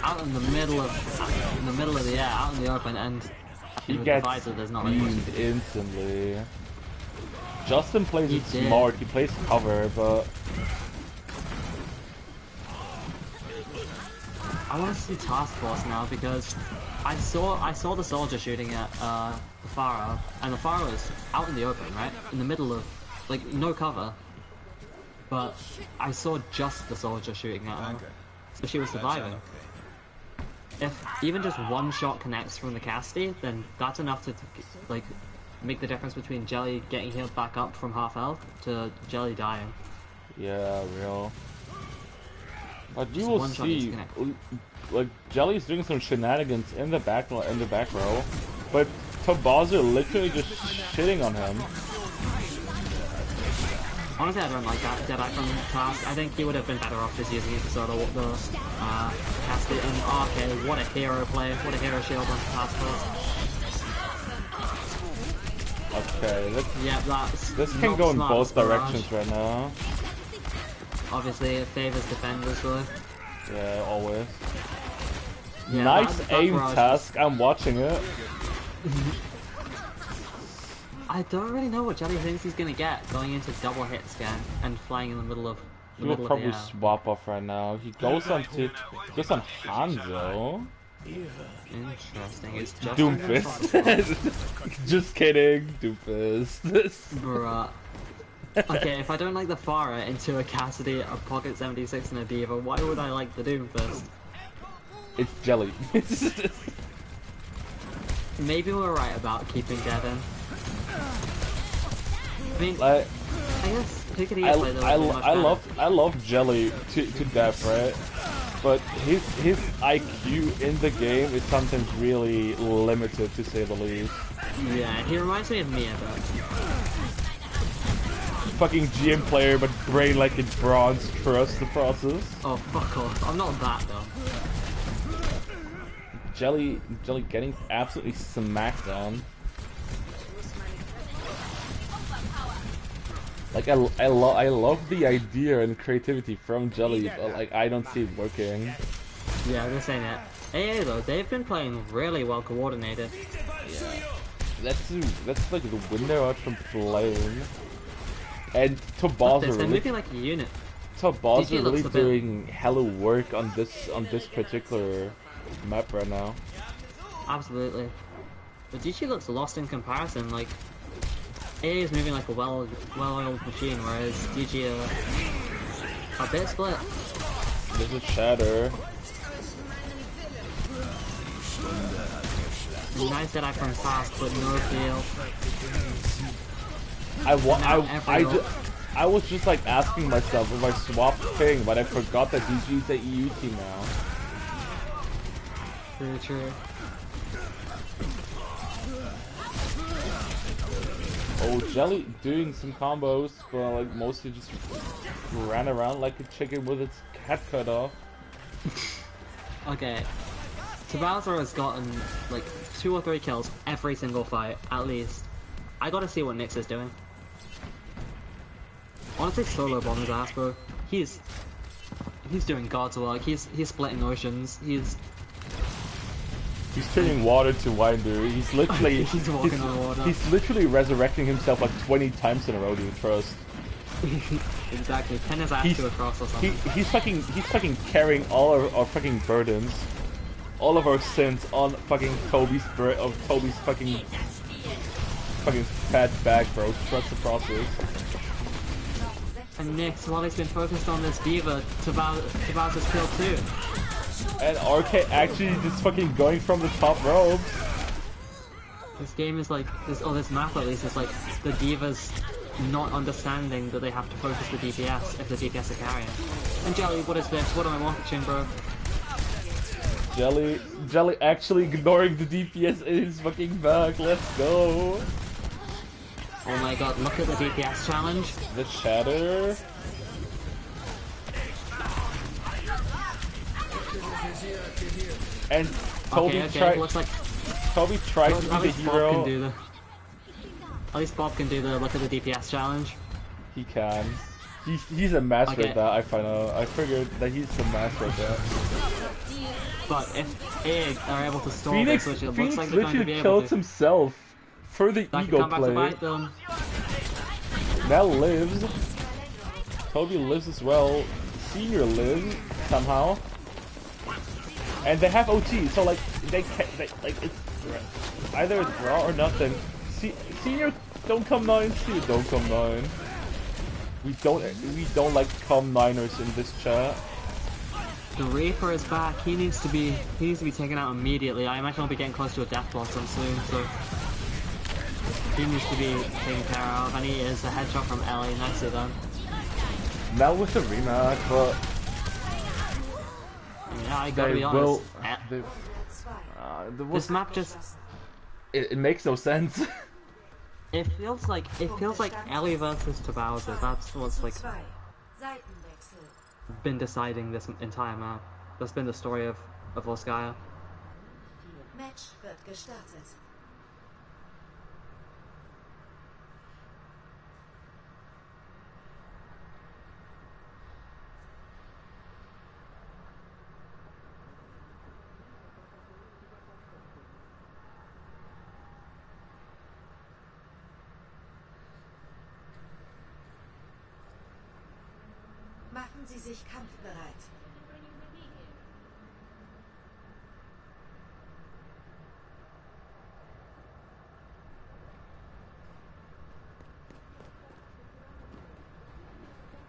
Out in the middle of the air, out in the open, and he with gets the visor, there's not much you can do. instantly. Justin plays it smart. He plays cover, but I want to see Task Force now because I saw the soldier shooting at the Pharah, and the Pharah was out in the open, right, in the middle of like no cover. But I saw just the soldier shooting at her, so she was surviving. If even just one shot connects from the Cassidy, then that's enough to like make the difference between Jelly getting healed back up from half health to Jelly dying. yeah, real. But you will see, like Jelly's doing some shenanigans in the back row, but Tabazar literally just shitting on him. Honestly, I don't like that Deadeye from Task. I think he would have been better off just using it to sort of the Cassidy and Arke. What a hero play! What a hero shield on Task Force. Okay, this can go in both directions right now. Obviously, it favors defenders, though. Yeah, always. Yeah, nice aim barrage task. I'm watching it. I don't really know what Jelly thinks he's gonna get going into double hit scan and flying in the middle of He will probably swap off right now. He goes on Hanzo. Interesting. It's just Doomfist. Just kidding, Doomfist. Bruh. Okay, if I don't like the Pharah into a Cassidy, a Pocket 76 and a Diva, why would I like the Doomfist? It's Jelly. maybe we're right about keeping Devin. I mean, Like, I guess who could he play the much better? I love Jelly to death, right? But his IQ in the game is sometimes really limited, to say the least. Yeah, he reminds me of me a bit. Fucking GM player, but brain like in bronze. Trust the process. Oh, fuck off. I'm not that though. Jelly getting absolutely smacked on. Like I love the idea and creativity from Jelly, but like I don't see it working. Yeah, they're saying that. AA though, they've been playing really well coordinated. Yeah, that's like the window out from playing. And Tobias They're moving like a unit. Tobias are really looks a bit- doing hella work on this particular map right now. Absolutely. But DG looks lost in comparison. Like AA is moving like a well-oiled machine, whereas DG are a bit split. There's a shatter. Nice that I from fast, but no feel. I was just like asking myself if I swapped thing, but I forgot that DG is a EU team now. Very true. Oh, Jelly doing some combos, but like mostly just ran around like a chicken with its head cut off. Okay. Tabauser has gotten like 2 or 3 kills every single fight, at least. I gotta see what Nyx is doing. Honestly, solo bomb his ass, bro. He's doing God's work. He's splitting oceans. He's turning water to wine, dude. He's literally he's walking on water. He's literally resurrecting himself like 20 times in a row, dude. Trust. Exactly. Pin his ass to a cross or something. He's fucking carrying all our fucking burdens, all of our sins on fucking Toby's fucking fat back, bro. Trust the process. And Nyx, while he's been focused on this diva, Tabauser's killed too. And RK actually just fucking going from the top ropes. This game is like this map at least is like the divas not understanding that they have to focus the DPS if the DPS are carrying. And Jelly, what is this? What am I watching, bro? Jelly actually ignoring the DPS in his fucking back. Let's go. Oh my god, look at the DPS challenge. The shatter. And Toby looks like Toby tried to be the hero. At least Bob can do the look at the DPS challenge. He can. He's a master at that, I find out. I figured that he's the master at that. But if Egg are able to stall Phoenix, this, which it Phoenix looks like they're going to be able killed to, himself for the that ego can come back play. to bite them. Now lives. Toby lives as well. Senior lives somehow. And they have OT, so like they like it's either a draw or nothing. Senior don't come 9, Senior don't come 9. We don't like come 9ers in this chat. The Reaper is back. He needs to be taken out immediately. I imagine he'll be getting close to a death blossom soon, so he needs to be taken care of. And he is a headshot from Ellie. Nicely done. Now with the rematch, but yeah, I gotta be honest. This map just it makes no sense. it feels like Ellie versus Tabauser. That's what's like been deciding this entire map. That's been the story of Volskaya. Match wird gestartet. Machen Sie sich kampfbereit.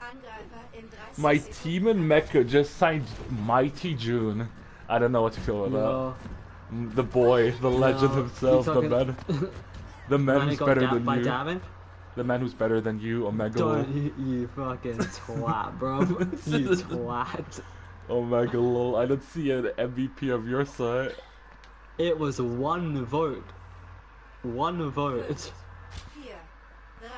Angreifer in 30 My Sekunden. team in Mecca just signed Mighty June. I don't know what to feel about No. The boy, the legend No, himself, you the talking... man, the The man man who who's got better dapped than by you, dabbing? the man who's better than you, Omega. Don't you fucking twat, bro. You twat. Omega lol. I don't see an MVP of your side. It was one vote. One vote. 4, 3,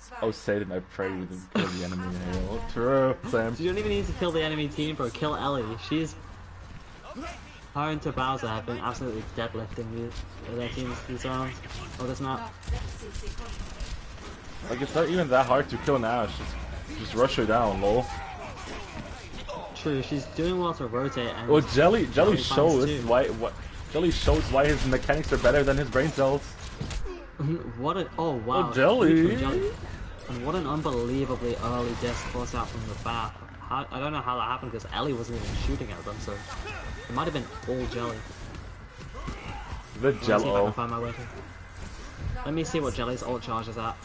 2, Oh Satan, I pray we didn't kill the enemy. Halo. Angreifer. True, Sam. You don't even need to kill the enemy team, bro. Kill Ellie. She's... Her and Bowser have been absolutely deadlifting their teams these rounds. Or this map. Noch 60 Sekunden. Like it's not even that hard to kill an Ash. Just rush her down, lol. True, she's doing well to rotate and... Well, Jelly finds shows too. Jelly shows why his mechanics are better than his brain cells. What a... Oh, wow. Oh, Jelly. Huge from Jelly. And what an unbelievably early disc force out from the back. I don't know how that happened because Ellie wasn't even shooting at them, so... It might have been all Jelly. The Let's see if I can Jello. find my way to... Let me see what Jelly's ult charge is at.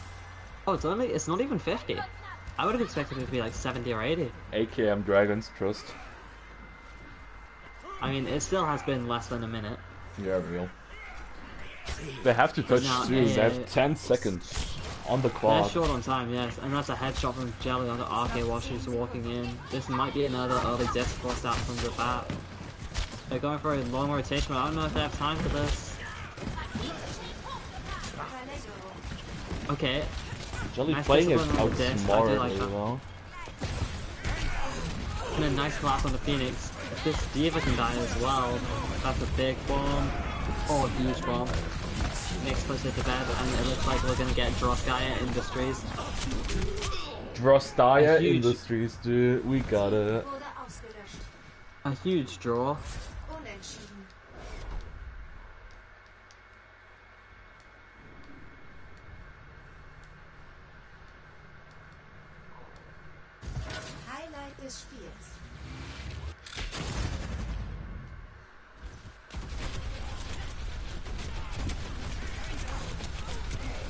Oh, it's not even 50. I would have expected it to be like 70 or 80. AKM Dragons, trust. I mean, it still has been less than a minute. Yeah, real. They have to touch Now, soon. They have 10 seconds on the They're clock. short on time, yes, and that's a headshot from Jelly onto RK while she's walking in. This might be another early disc forced out from the back. They're going for a long rotation, but I don't know if they have time for this. Verlängerung. Okay, Jelly nice playing it discipline on the disc, I do outsmarted like really that. well. and a nice collapse on the Phoenix. If this Diva can die as well, that's a big bomb. Oh, huge bomb. Makes closer to bed, and it looks like we're gonna get Droskaya Industries. Drostaya A huge- Industries, dude. We got it. Wurde ausgelöscht. A huge draw. Unentschieden. Highlight des Spiels.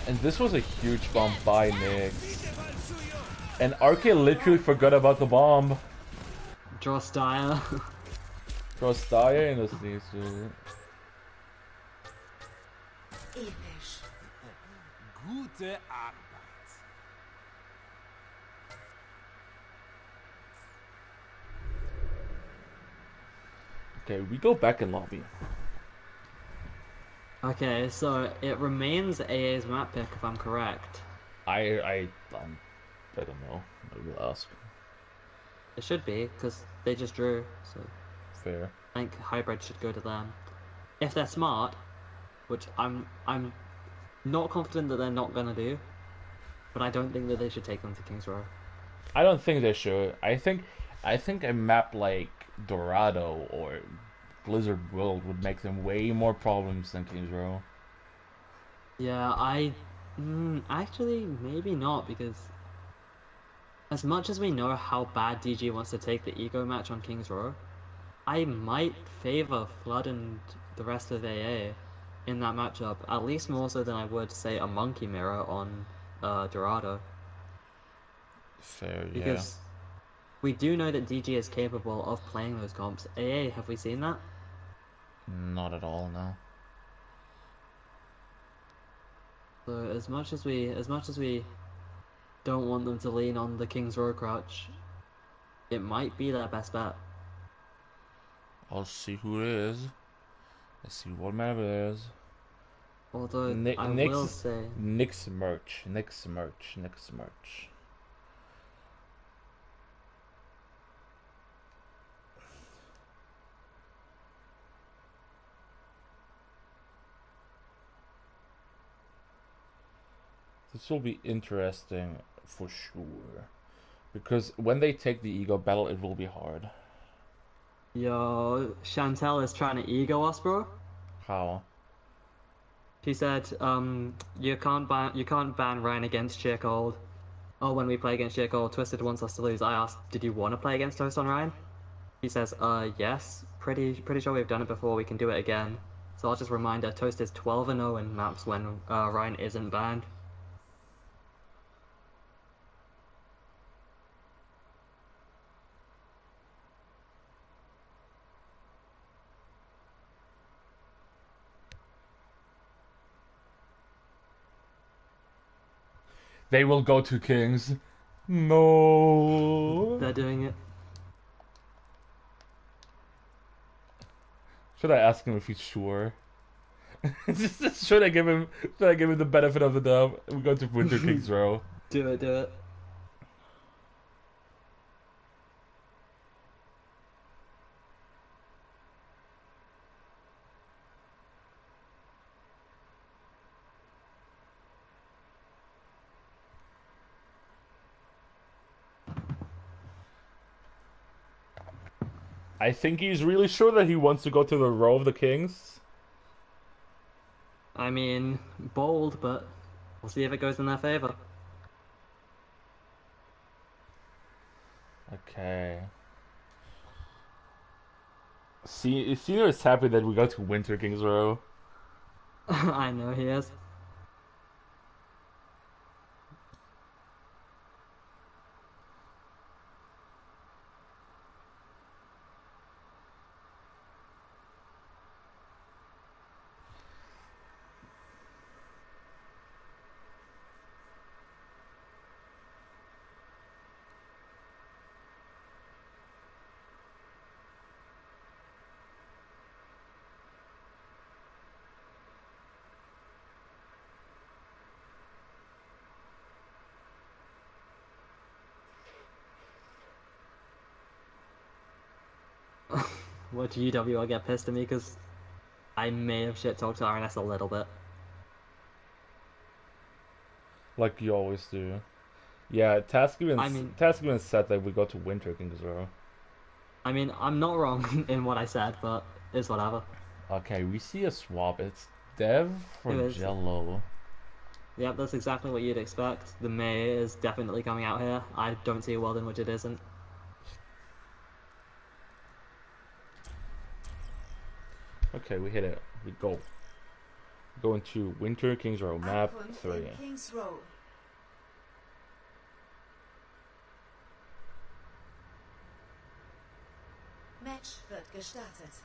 And this was a huge bomb by Nyx. And RK literally forgot about the bomb. Drostaya. Drostaya Industries, dude. Episch. Gute Arbeit. Okay, we go back in lobby. Okay, so it remains AA's map pick if I'm correct. I don't know. I will ask. It should be, because they just drew, so Fair. I think hybrid should go to them. If they're smart, which I'm not confident that they're not gonna do, but I don't think that they should take them to King's Row. I don't think they should. I think a map like Dorado or Blizzard World would make them way more problems than Kings Row. Yeah, actually maybe not, because as much as we know how bad DG wants to take the ego match on King's Row, I might favor Flood and the rest of AA in that matchup, at least more so than I would say a Monkey Mirror on Dorado. Fair, yeah. Because we do know that DG is capable of playing those comps. AA, have we seen that? Not at all, no. So as much as we don't want them to lean on the King's Row crutch, it might be their best bet. I'll see who it is. Let's see what map it is. Although I Nyx- will say, Nyx merch. Nyx merch. Nyx merch. This will be interesting for sure. Because when they take the ego battle, it will be hard. yo, Chantel is trying to ego us, bro. How? She said, you can't ban Ryan against Sheercold. Oh, when we play against Sheercold, Twisted wants us to lose. I asked, did you want to play against Toast on Ryan? She says, yes. Pretty sure we've done it before. We can do it again. So I'll just remind her, Toast is 12-0 in maps when Ryan isn't banned. They will go to Kings. No. They're doing it. Should I ask him if he's sure? Should I give him the benefit of the doubt? We go to Winter Kings Row. Do it, do it. I think he's really sure that he wants to go to the Row of the Kings. I mean, bold, but we'll see if it goes in their favor. Okay. Senior is happy that we go to Winter Kings Row. I know he is. What do UWR get pissed at me because I may have shit talked to RNS a little bit. Like you always do. Yeah, Taskman said that we go to Winter Kings Row. I mean, I'm not wrong in what I said, but it's whatever. Okay, we see a swap. It's Dev for It is. Jello. Yep, that's exactly what you'd expect. The May is definitely coming out here. I don't see a world in which it isn't. Okay, we hit it. We go. Go into Winter Kings Row, map Archons 3. in King's Row. Match wird gestartet.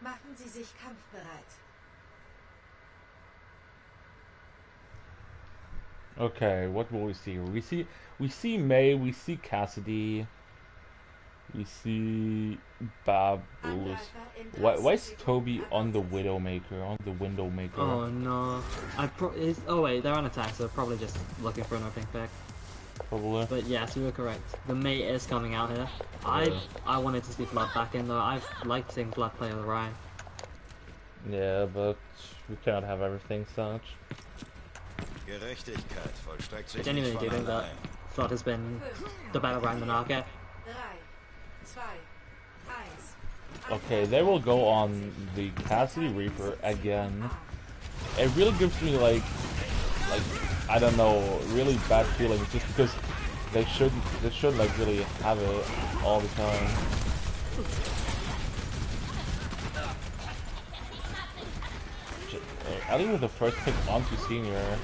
Machen Sie sich kampfbereit. Okay, what will we see here? We see May, we see Cassidy, we see Babus. Angreifer in Why 30 is Toby Sekunden on the abgesetzt. Widowmaker? On the Windowmaker? Oh no. Oh wait, they're on attack, so probably just looking for an opening pick. Probably. But yes, you were correct. The May is coming out here. Yeah. I wanted to see Blood back in though. I've liked seeing Blood play with Ryan. Yeah, but we cannot have everything such. Gerechtigkeit vollstreckt sich Genuinely nicht do von think that allein. Blood has been the better Ryan than Arke. 3, 2, 1. Okay, they will go on the Cassidy Reaper again. It really gives me like I don't know, really bad feelings just because they should like really have it all the time. Ellie with the first pick onto Senior.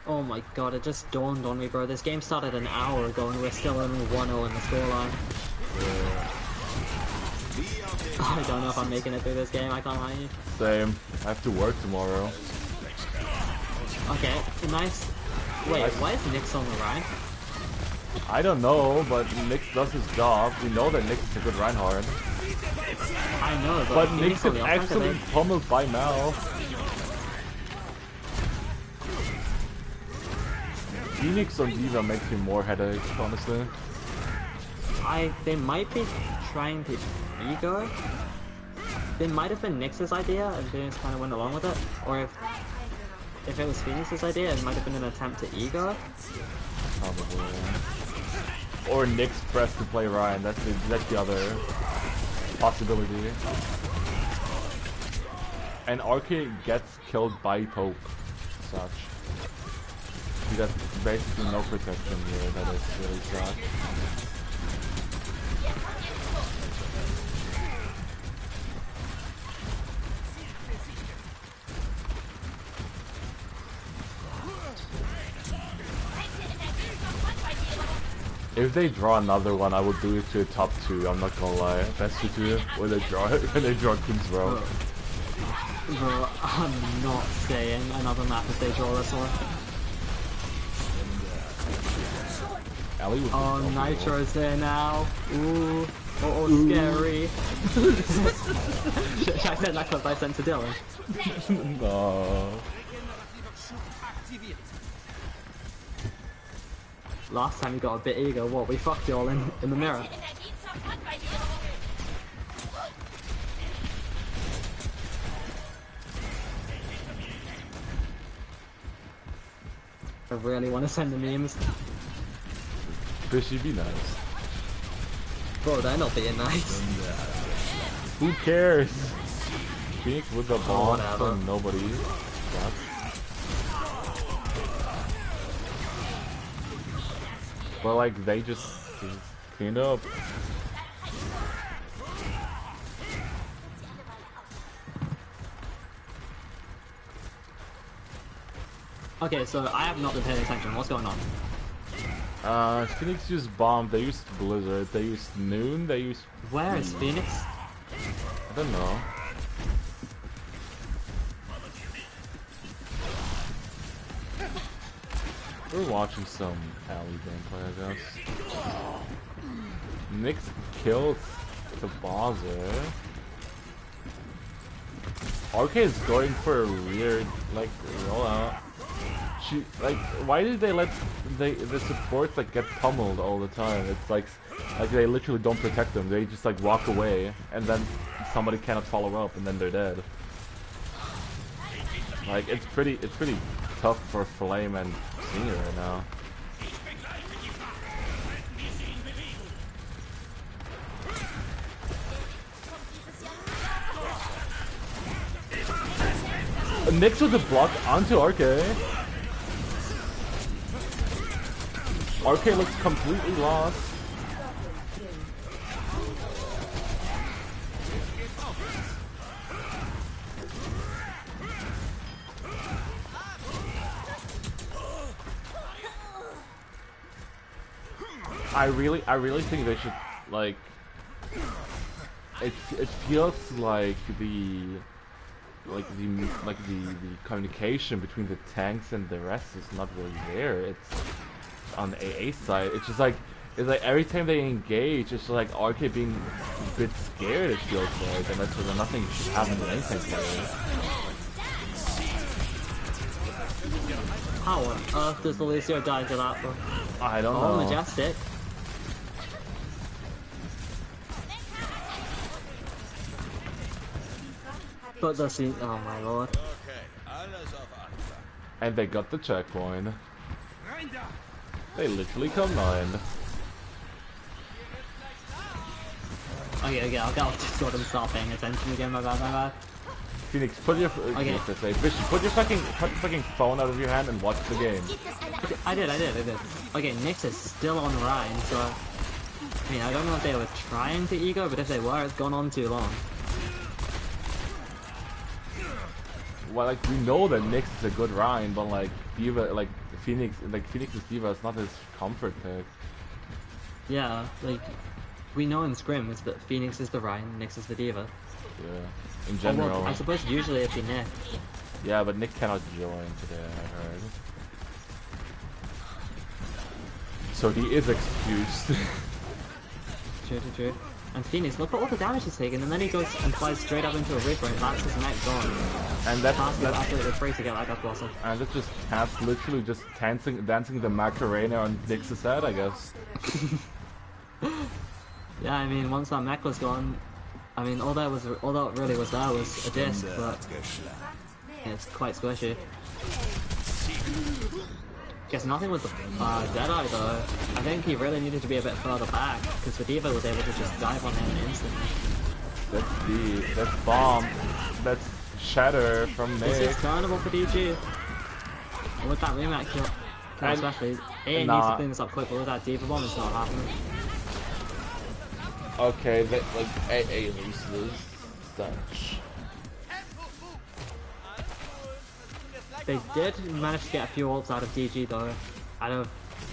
Oh my god, it just dawned on me, bro. This game started an hour ago and we're still only 1-0 in the scoreline. I don't know if I'm making it through this game, I can't lie to you. Same. I have to work tomorrow. Okay, nice. Wait, why is Nyx on the Ryan? I don't know, but Nyx does his job. We know that Nyx is a good Reinhardt. I know, But Phoenix Nyx on is the offensive actually end. pummeled by Mal. Phoenix on Diva makes me more headaches, honestly. They might be trying to ego. It might have been Nyx's idea and they just kind of went along with it. Or if it was Phoenix's idea, it might have been an attempt to ego. Probably. or Nyx press to play Ryan. That's the other possibility. And RK gets killed by poke, such. He got basically no protection here. That is really sucks. If they draw another one, I would do it to a top 2. I'm not gonna lie. Best to do when they draw Kun's Row. Bro, I'm not saying another map if they draw this one. Ellie would Oh, Nitro's there now. Ooh. Oh, scary. Should I send that clip I sent to Dylan? No. Last time you got a bit eager, what? We fucked you all in the mirror. I really want to send the memes. Fishy, be nice. Bro, they're not being nice. Who cares? Phoenix with the ball, whatever. so nobody. What? But like they just cleaned up. Okay, so I have not been paying attention. What's going on? Phoenix used Bomb, they used Blizzard, they used Noon, they used... Where is Phoenix? I don't know. We're watching some alley gameplay, I guess. Nyx kills the bozzer. RK is going for a weird, like, rollout. She, like, why did they let the supports like get pummeled all the time? It's like they literally don't protect them. They just like walk away, and then somebody cannot follow up, and then they're dead. Like it's pretty tough for Flame and Senior right now. Nyx with a block onto RK. RK looks completely lost. I really think they should like. It feels like the communication between the tanks and the rest is not really there. It's on the AA side. It's just like every time they engage, it's just like RK being a bit scared. It feels like, and that's nothing should happen to anything player. How on earth does Lucio die to that? Bro? I don't Oh, know. Majestic. But the scene. Oh my lord. And they got the checkpoint. They literally combined. Okay, I'll get off Discord and start paying attention again. My bad. Phoenix, put your put your fucking phone out of your hand and watch the game. Okay, I did. Okay, Nyx is still on Ryan, so I mean I don't know if they were trying to ego, but if they were, it's gone on too long. Well, like we know that Nyx is a good Ryan, but like Diva, like Phoenix's Diva is not his comfort pick. Yeah, like we know in scrims that Phoenix is the Ryan, Nyx is the Diva. Yeah, in general. Oh, well, I suppose usually it'd be Nick. Yeah, but Nick cannot join today, I heard. So he is excused. True. And Phoenix, look at all the damage he's taken, and then he goes and flies straight up into a Reaper, and that's his neck gone. And that's absolutely free to get like that blossom. And it's just Caps literally just dancing the Macarena on Nyx's head, I guess. Yeah, I mean, once that mech was gone, I mean, all that really was there was a disc, but yeah, it's quite squishy. Guess nothing with the Deadeye though. I think he really needed to be a bit further back, because the Diva was able to just dive on him instantly. That's deep. That's bomb. That's shatter from This Nick. is turnable for DG. And with that rematch kill, And- especially, AA needs nah. to clean this up quick, but with that Diva bomb, it's not happening. Okay, that like AA loses. Dutch. They did manage to get a few ults out of DG though. I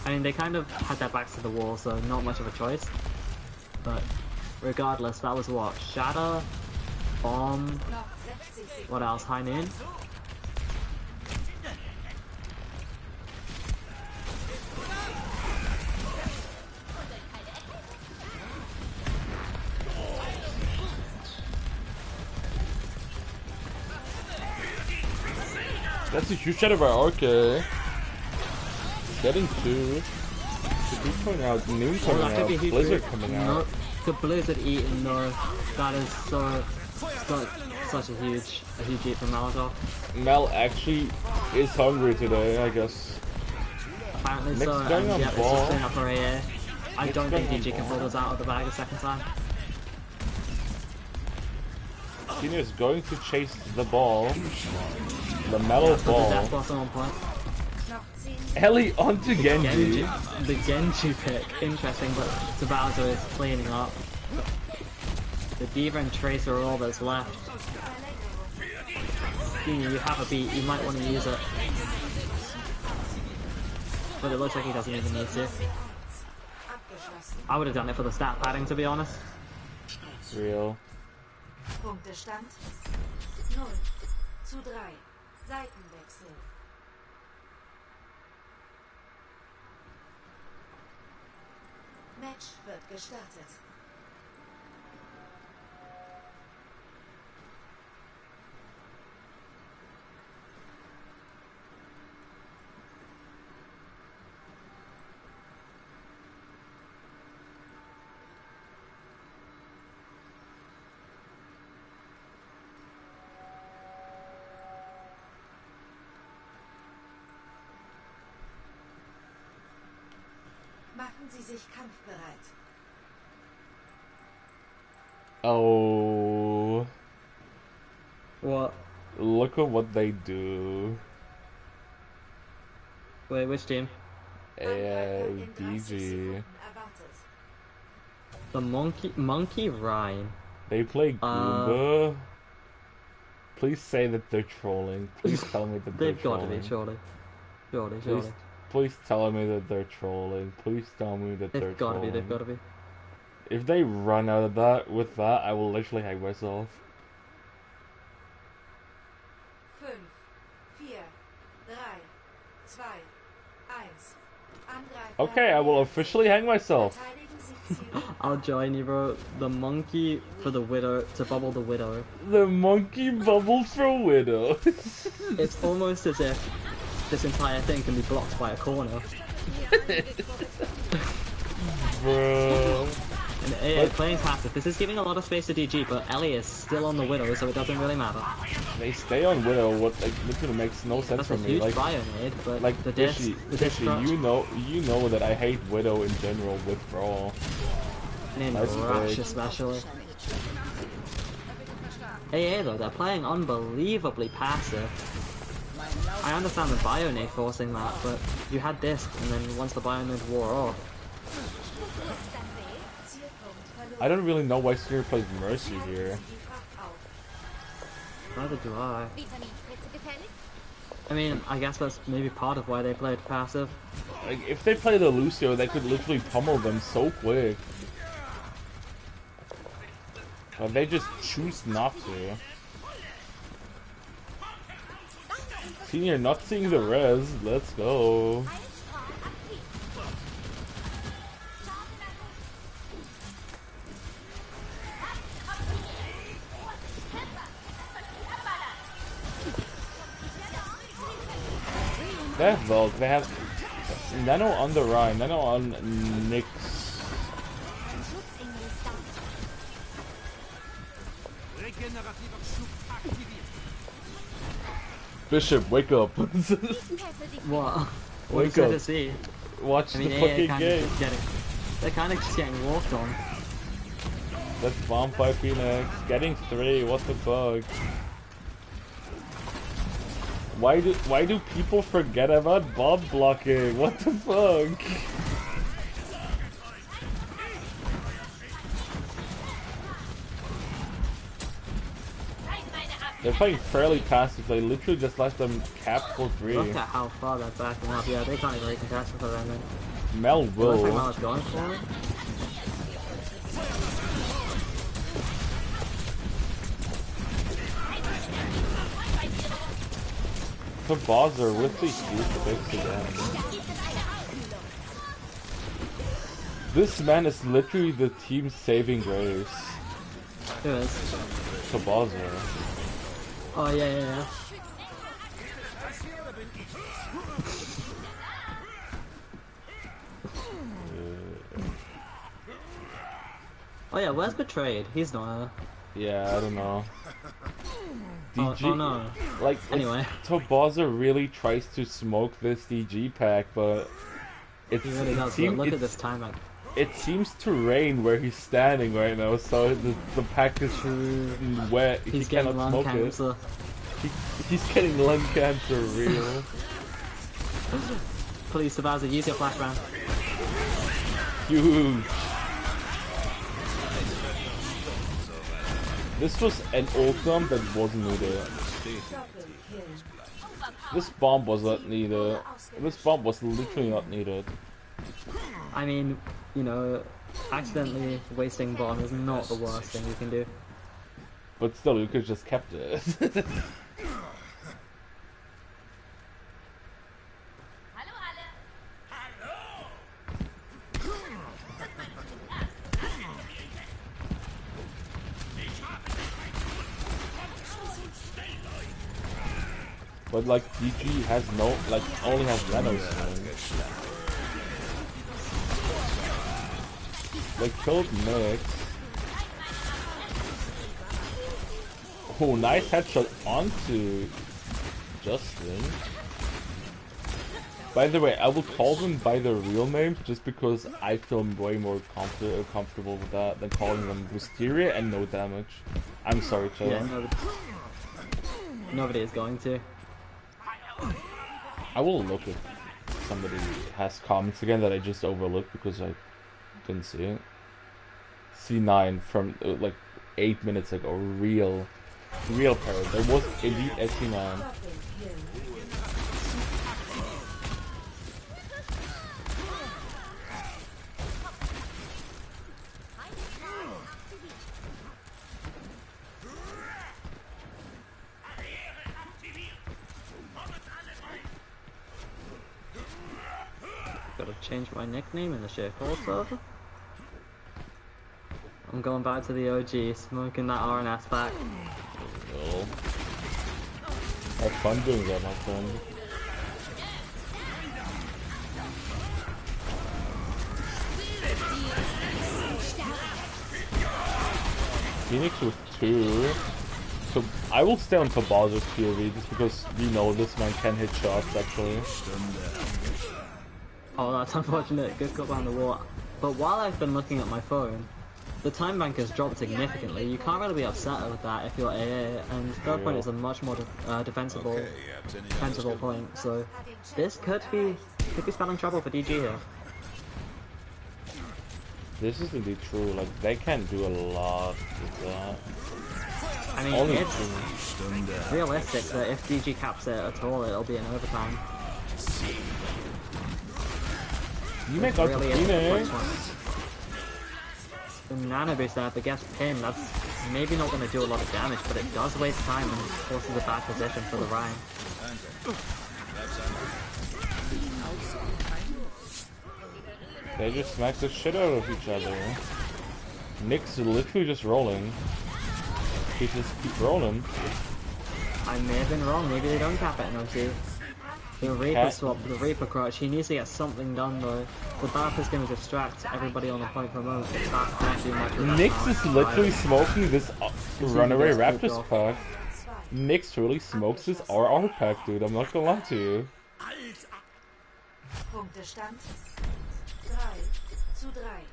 mean, they kind of had their backs to the wall, so not much of a choice. But regardless, that was what? Shatter, Bomb, Noch 60 Sekunden. what else? High Noon? That's a huge shatter by RK. Getting two. Should be coming out. Noon Oh, coming that could out. be a huge Blizzard move. coming No, out. the Blizzard eating though. That is such a huge eat from Molotov. Mel actually is hungry today, I guess. Apparently Nick's so, going and on yeah, it's ball. just clean up for AA. I Nick's don't think going on DG can ball. pull this out of the bag a second time. Tina is going to chase the ball. The metal Put the death ball. blossom on point. Noch 10 Ellie onto Genji. The Genji pick, interesting, but Tabauzo is cleaning up. The Diva and Tracer are all that's left. You have a beat, you might want to use it. But it looks like he doesn't even need to. Abgeschlossen. I would have done it for the stat padding, to be honest. Real. Punktestand 0 zu 3. Seitenwechsel. Match wird gestartet. Machen Sie sich kampfbereit. Oh. What? Look at what they do. Wait, which team? Angreifer in 30 DG. Sekunden erwartet. The Monkey Rhyme. They play Goomba. Please say that they're trolling. Please tell me that they're They've got to trolling. be, surely. Surely, Please, surely. please tell me that they're trolling. Please tell me that they're They've got to trolling. be, they've got to be. If they run out of that with that, I will literally hang myself. 5, 4, 3, 2, 1. Angreifer. Okay, I will officially hang myself. Verteidigen Sie Ziel. I'll join you, bro. The monkey for the widow, to bubble the widow. The monkey bubbles for Widow. It's almost as if this entire thing can be blocked by a corner. Bro. And AA playing passive. This is giving a lot of space to DG, but Ellie is still on the widow, so it doesn't really matter. They stay on Widow, what like literally makes no sense That's a for me. huge Like bio nade, but like the disc, Fishy, you know that I hate Widow in general with Brawl. and in Nice Rush break. especially. AA though, they're playing unbelievably passive. I understand the bio nade forcing that, but you had disc, and then once the bio nade wore off, Zielpunkt verloren. I don't really know why Senior plays Mercy here. Die Fracht auf. neither do I. Vitaminspritze gefällig? I mean, I guess that's maybe part of why they played passive. Like if they play the Lucio, they could literally pummel them so quick. But they just choose not to. Senior not seeing the res, let's go. They have Volk, they have Nano on the Rhine, Nano on Nyx. Ein Schutzengel ist da. Regenerativer Schub aktiviert. Bishop, wake up. Ich helfe dich. What? What Wake is there up. to see? Watch I mean, the AA fucking kind of game. just getting, they're kind of just getting walked on. That's Vampire Phoenix. Getting 3, what the fuck? Why do people forget about bomb blocking? What the fuck? They're playing fairly passive. They literally just let them cap for 3. Look at how far they're backing up. Yeah, they can't even recontest for them. Mel It looks like will. Mala's going for it. The buzzer with the crucifix again. This man is literally the team's saving grace. Who is? The buzzer. Oh, yeah. Oh yeah, where's Betrayed? He's not. Yeah, I don't know. Oh no. Like, Anyway. Tobaza really tries to smoke this DG pack, but He really does. But look at this timing. it seems to rain where he's standing right now, so the pack is really wet. He's he getting cannot lung smoke cancer. it. He's getting lung cancer real. Please, Tobaza, use your flashbang. Huge. This was an ultim that wasn't needed. This bomb was not needed. This bomb was literally not needed. I mean, you know, accidentally wasting bomb is not the worst thing you can do. But still, you could just kept it. But like DG has no, like only has Reno swing. Like killed Nyx. Oh, nice headshot onto Justin. By the way, I will call them by their real names just because I feel way more comfortable with that than calling them Wisteria and no damage. I'm sorry, Chilla. Yeah, nobody is going to. I will look if somebody has comments again that I just overlooked because I didn't see it. C9 from like 8 minutes ago. Real parrot. There was Elite at C9. Gotta change my nickname in the Shakehold server. I'm going back to the OG, smoking that RNS pack. Well, have fun doing that, my friend. Phoenix with 2. So I will stay on Tobaza's POV just because we know this man can hit shots actually. Oh, that's unfortunate. Good cut behind the wall. But while I've been looking at my phone, the time bank has dropped significantly. You can't really be upset with that if you're AA, and third point is a much more defensible point. So this could be spelling trouble for DG here. This is indeed true. Like they can do a lot with that. I mean, Only it's realistic that if DG caps it at all, it'll be in overtime. You make up Really the is Phoenix. The nano boost there, if it gets pinned, that's maybe not going to do a lot of damage, but it does waste time and forces a bad position for the Ryan. They just smack the shit out of each other. Nick's literally just rolling. He just keep rolling. I may have been wrong, maybe they don't cap it in OT. The Reaper swap, the Reaper crouch, he needs to get something done though. The Bath is going to distract everybody on the point for a moment, but Bath can't do much with that Nyx is now. literally smoking this runaway this good Raptors pack. Nyx really smokes this RR pack, dude. I'm not gonna lie to you. Punktestand 3:3.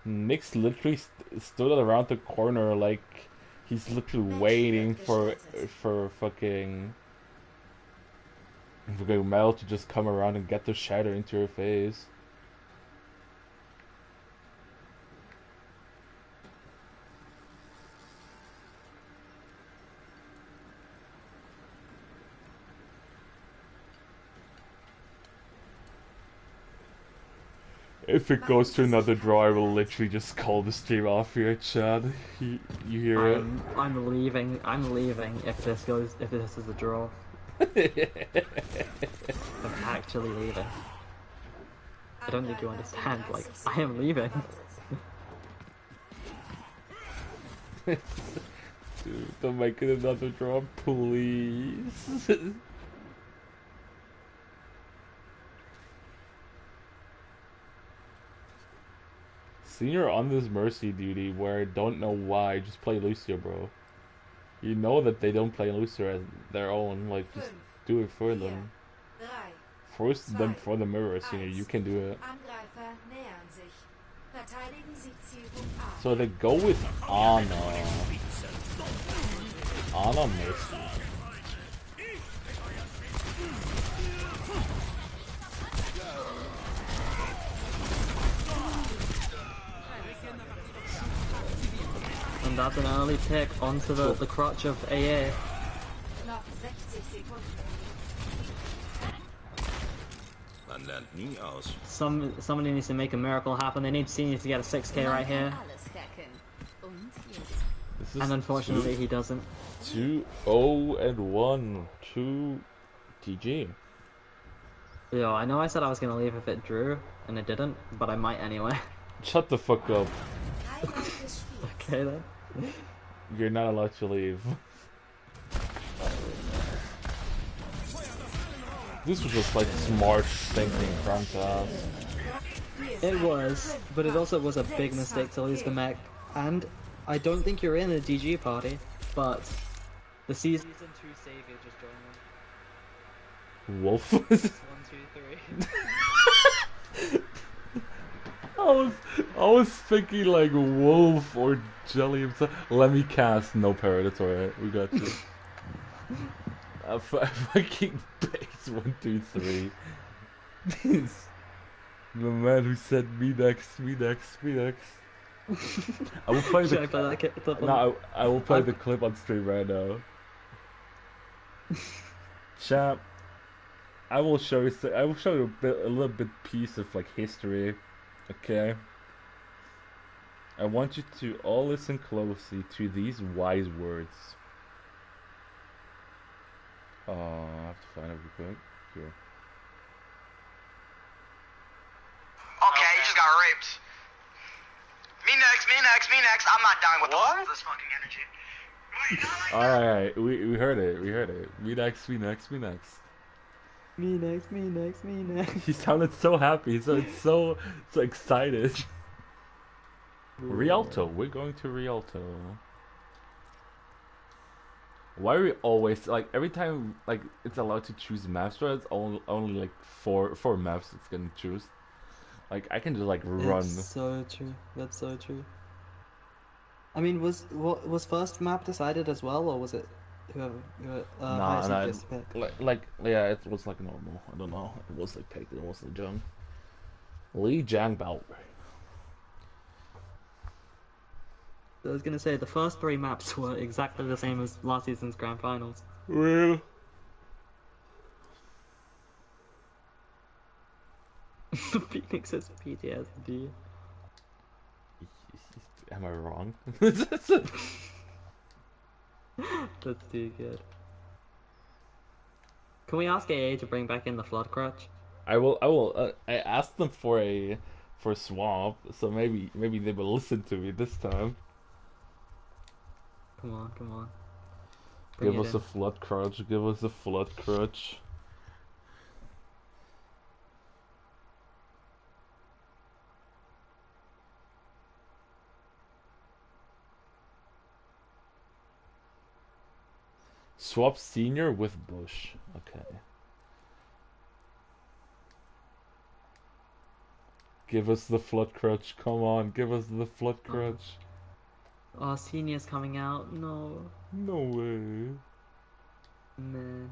Nick's literally stood around the corner like he's literally waiting for fucking Mel to just come around and get the shatter into her face. If it goes to another draw, I will literally just call the stream off here, Chad. You hear it? I'm leaving. I'm leaving if this is a draw. I'm actually leaving. I don't think you understand. Like, I am leaving. Dude, don't make it another draw, please. Senior on this mercy duty where I don't know why, just play Lucio, bro. You know that they don't play Lucio as their own, like, just do it for them. Force them for the mirror, Senior, you can do it. Angreifer nähern sich. Verteidigen Sie Zielpunkt A. So they go with Ana. Ana mercy. And that's an early pick onto the crotch of AA. Noch 60 Sekunden. Man lernt nie aus. Somebody needs to make a miracle happen. They need Senior to get a 6k right here. This is And unfortunately he doesn't. 2-0-1 to TG. Yo, I know I said I was gonna leave if it drew, and it didn't, but I might anyway. Shut the fuck up. Highlight des Spiels. Okay then. You're not allowed to leave. This was just like smart thinking from us. It was, but it also was a big mistake to lose the mech. And I don't think you're in a DG party, but the season 2 savior just joined them. Wolf. 1, 2, 3. I was thinking like Wolf or Jelly himself. Let me cast. No parrot, it's alright. We got you. Fucking base 1, 2, 3. The man who said me next, me next, me next. I will play Should I play that clip on? No, I will play the clip on stream right now. Chat. I will show you. I will show you a little bit piece of like history. Okay. I want you to all listen closely to these wise words. Oh, I have to find it real quick. Here. Okay, you just got raped. Me next, me next, me next. I'm not dying with all this fucking energy. Alright, we heard it, we heard it. Me next, me next, me next. Me next, me next, me next. He sounded so happy, so excited. Rialto, we're going to Rialto. Why are we always like every time like it's allowed to choose maps, right? It's only like four maps it's gonna choose. Like I can just like run. That's so true. That's so true. I mean, was first map decided as well, or was it whoever Nah, highest pick? like yeah, it was like normal. I don't know. It was like picked. It was like Jung. Lee Jang Bao. I was gonna say the first 3 maps were exactly the same as last season's grand finals. Well. Phoenix has PTSD. Am I wrong? That's too good. Can we ask AA to bring back in the flood crutch? I will. I asked them for swamp, so maybe they will listen to me this time. Come on, come on. Bring Give it us in. a flood crutch. Give us a flood crutch. Swap senior with Bush. Okay. Give us the flood crutch. Come on, give us the flood crutch. Oh, senior's coming out. No, No way. man.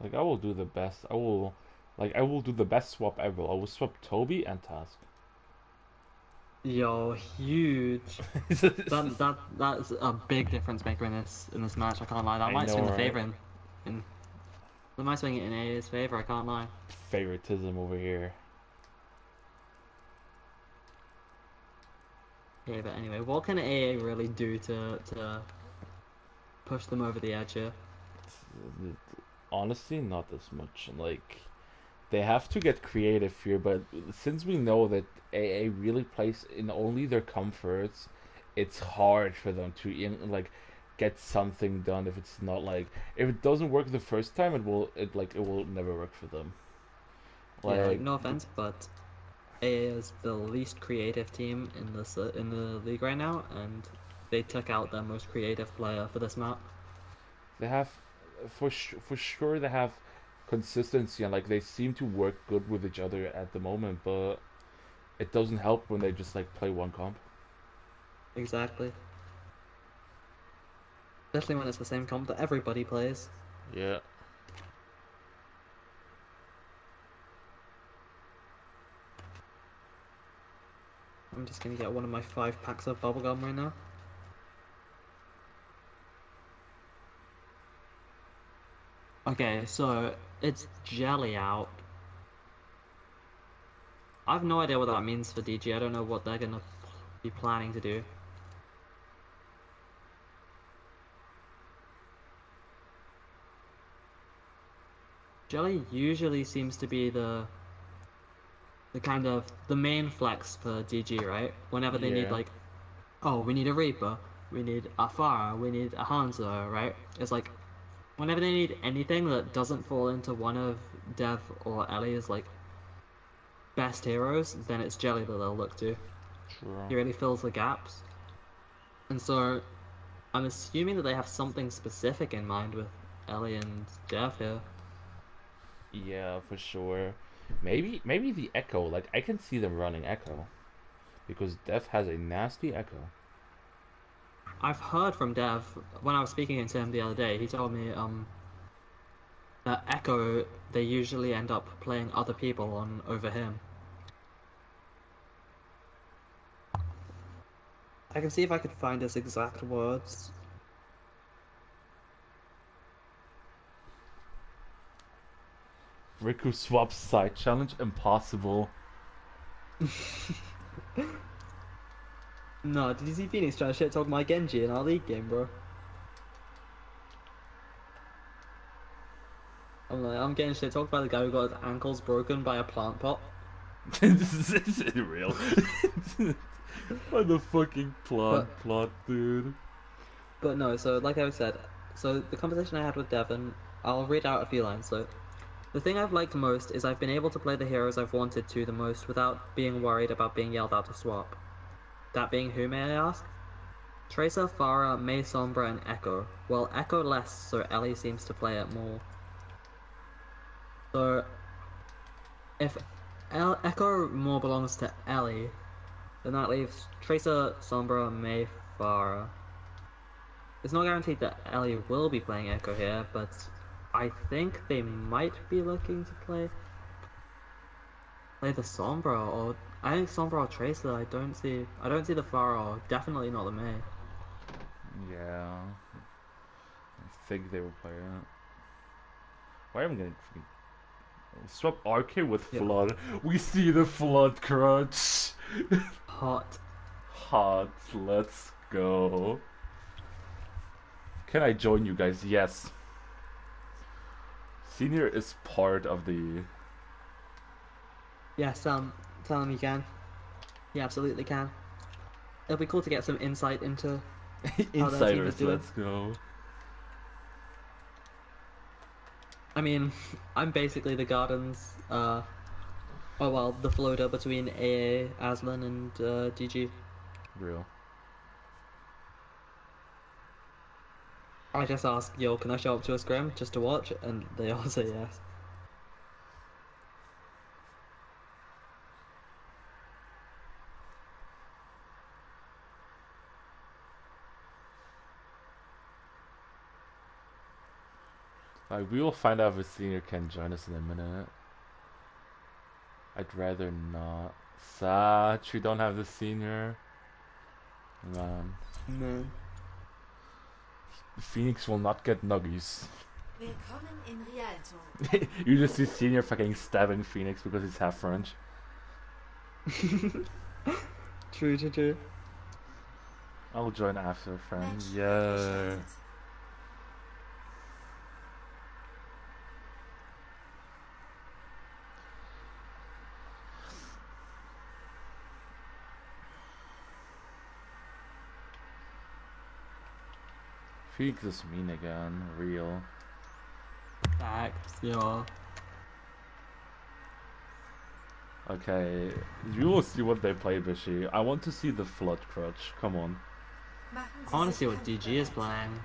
Like I will do the best. I will do the best swap ever. I will swap Toby and Task. Yo, huge. That's a big difference maker in this match. I can't lie. That I might know, swing the right? favor in that might swing it in AA's favor. I can't lie. Favoritism over here. Okay, but anyway, what can AA really do to push them over the edge here? Honestly, not as much. Like they have to get creative here, but since we know that AA really plays in only their comforts, it's hard for them to like get something done if it's not like if it doesn't work the first time, it will never work for them. Yeah, like, no offense, but AA is the least creative team in the league right now, and they took out their most creative player for this map. They have for sure they have consistency and like they seem to work good with each other at the moment, but it doesn't help when they just like play one comp. Exactly. Especially when it's the same comp that everybody plays. Yeah. I'm just gonna get one of my 5 packs of bubblegum right now. Okay, so it's jelly out. I have no idea what that means for DG. I don't know what they're gonna be planning to do. Jelly usually seems to be the kind of the main flex for DG, right? Whenever they need Yeah. like, oh, we need a Reaper, we need a Pharah, we need a Hanzo, right? It's like whenever they need anything that doesn't fall into one of Dev or Ellie's like best heroes, then it's Jelly that they'll look to. True. He really fills the gaps. And so I'm assuming that they have something specific in mind with Ellie and Dev here. Yeah, for sure. Maybe the Echo. Like I can see them running Echo, because Death has a nasty Echo. I've heard from Dev when I was speaking to him the other day. He told me that Echo they usually end up playing other people on over him. I can see if I could find his exact words. Riku swaps side challenge impossible. No, did you see Phoenix trying to shit talk my Genji in our league game, bro? I'm getting shit talked by the guy who got his ankles broken by a plant pot. Is it real? What the fucking plot, dude? But no, so like I said, so the conversation I had with Devon, I'll read out a few lines. So, the thing I've liked most is I've been able to play the heroes I've wanted to the most without being worried about being yelled out to swap. That being who, may I ask? Tracer, Pharah, Mei Sombra, and Echo. Well, Echo less, so Ellie seems to play it more. So, if Echo more belongs to Ellie, then that leaves Tracer, Sombra, Mei, Pharah. It's not guaranteed that Ellie will be playing Echo here, but I think they might be looking to play the Sombra, or I think Sombra or Tracer. I don't see the Pharah, or definitely not the Mei. Yeah. I think they will play it. Why am I gonna swap RK with Yep. Flood? We see the Flood crutch. Hot. Hot. Let's go. Can I join you guys? Yes. Senior is part of the. Yes, tell him you can. He absolutely can. It'll be cool to get some insight into how their team is Insiders. doing. Let's go. I mean, I'm basically the Garden's Oh well, the floater between AA, Aslan, and DG. Real. I just asked, yo, can I show up to a scrim just to watch? And they all say yes. Like, we will find out if a senior can join us in a minute. I'd rather not. Such, we don't have the senior. Man. No. Phoenix will not get nuggies. Willkommen in Rialto. You just see senior fucking stabbing Phoenix because he's half French. True. I'll join after, friend. Match Yeah. gestartet. Phoenix is mean again. Real. Facts, yeah. Okay, you will see what they play, Bishy. I want to see the Flood Crutch. Come on. Machen Sie I want to sich see what DG is kampfbereit. playing.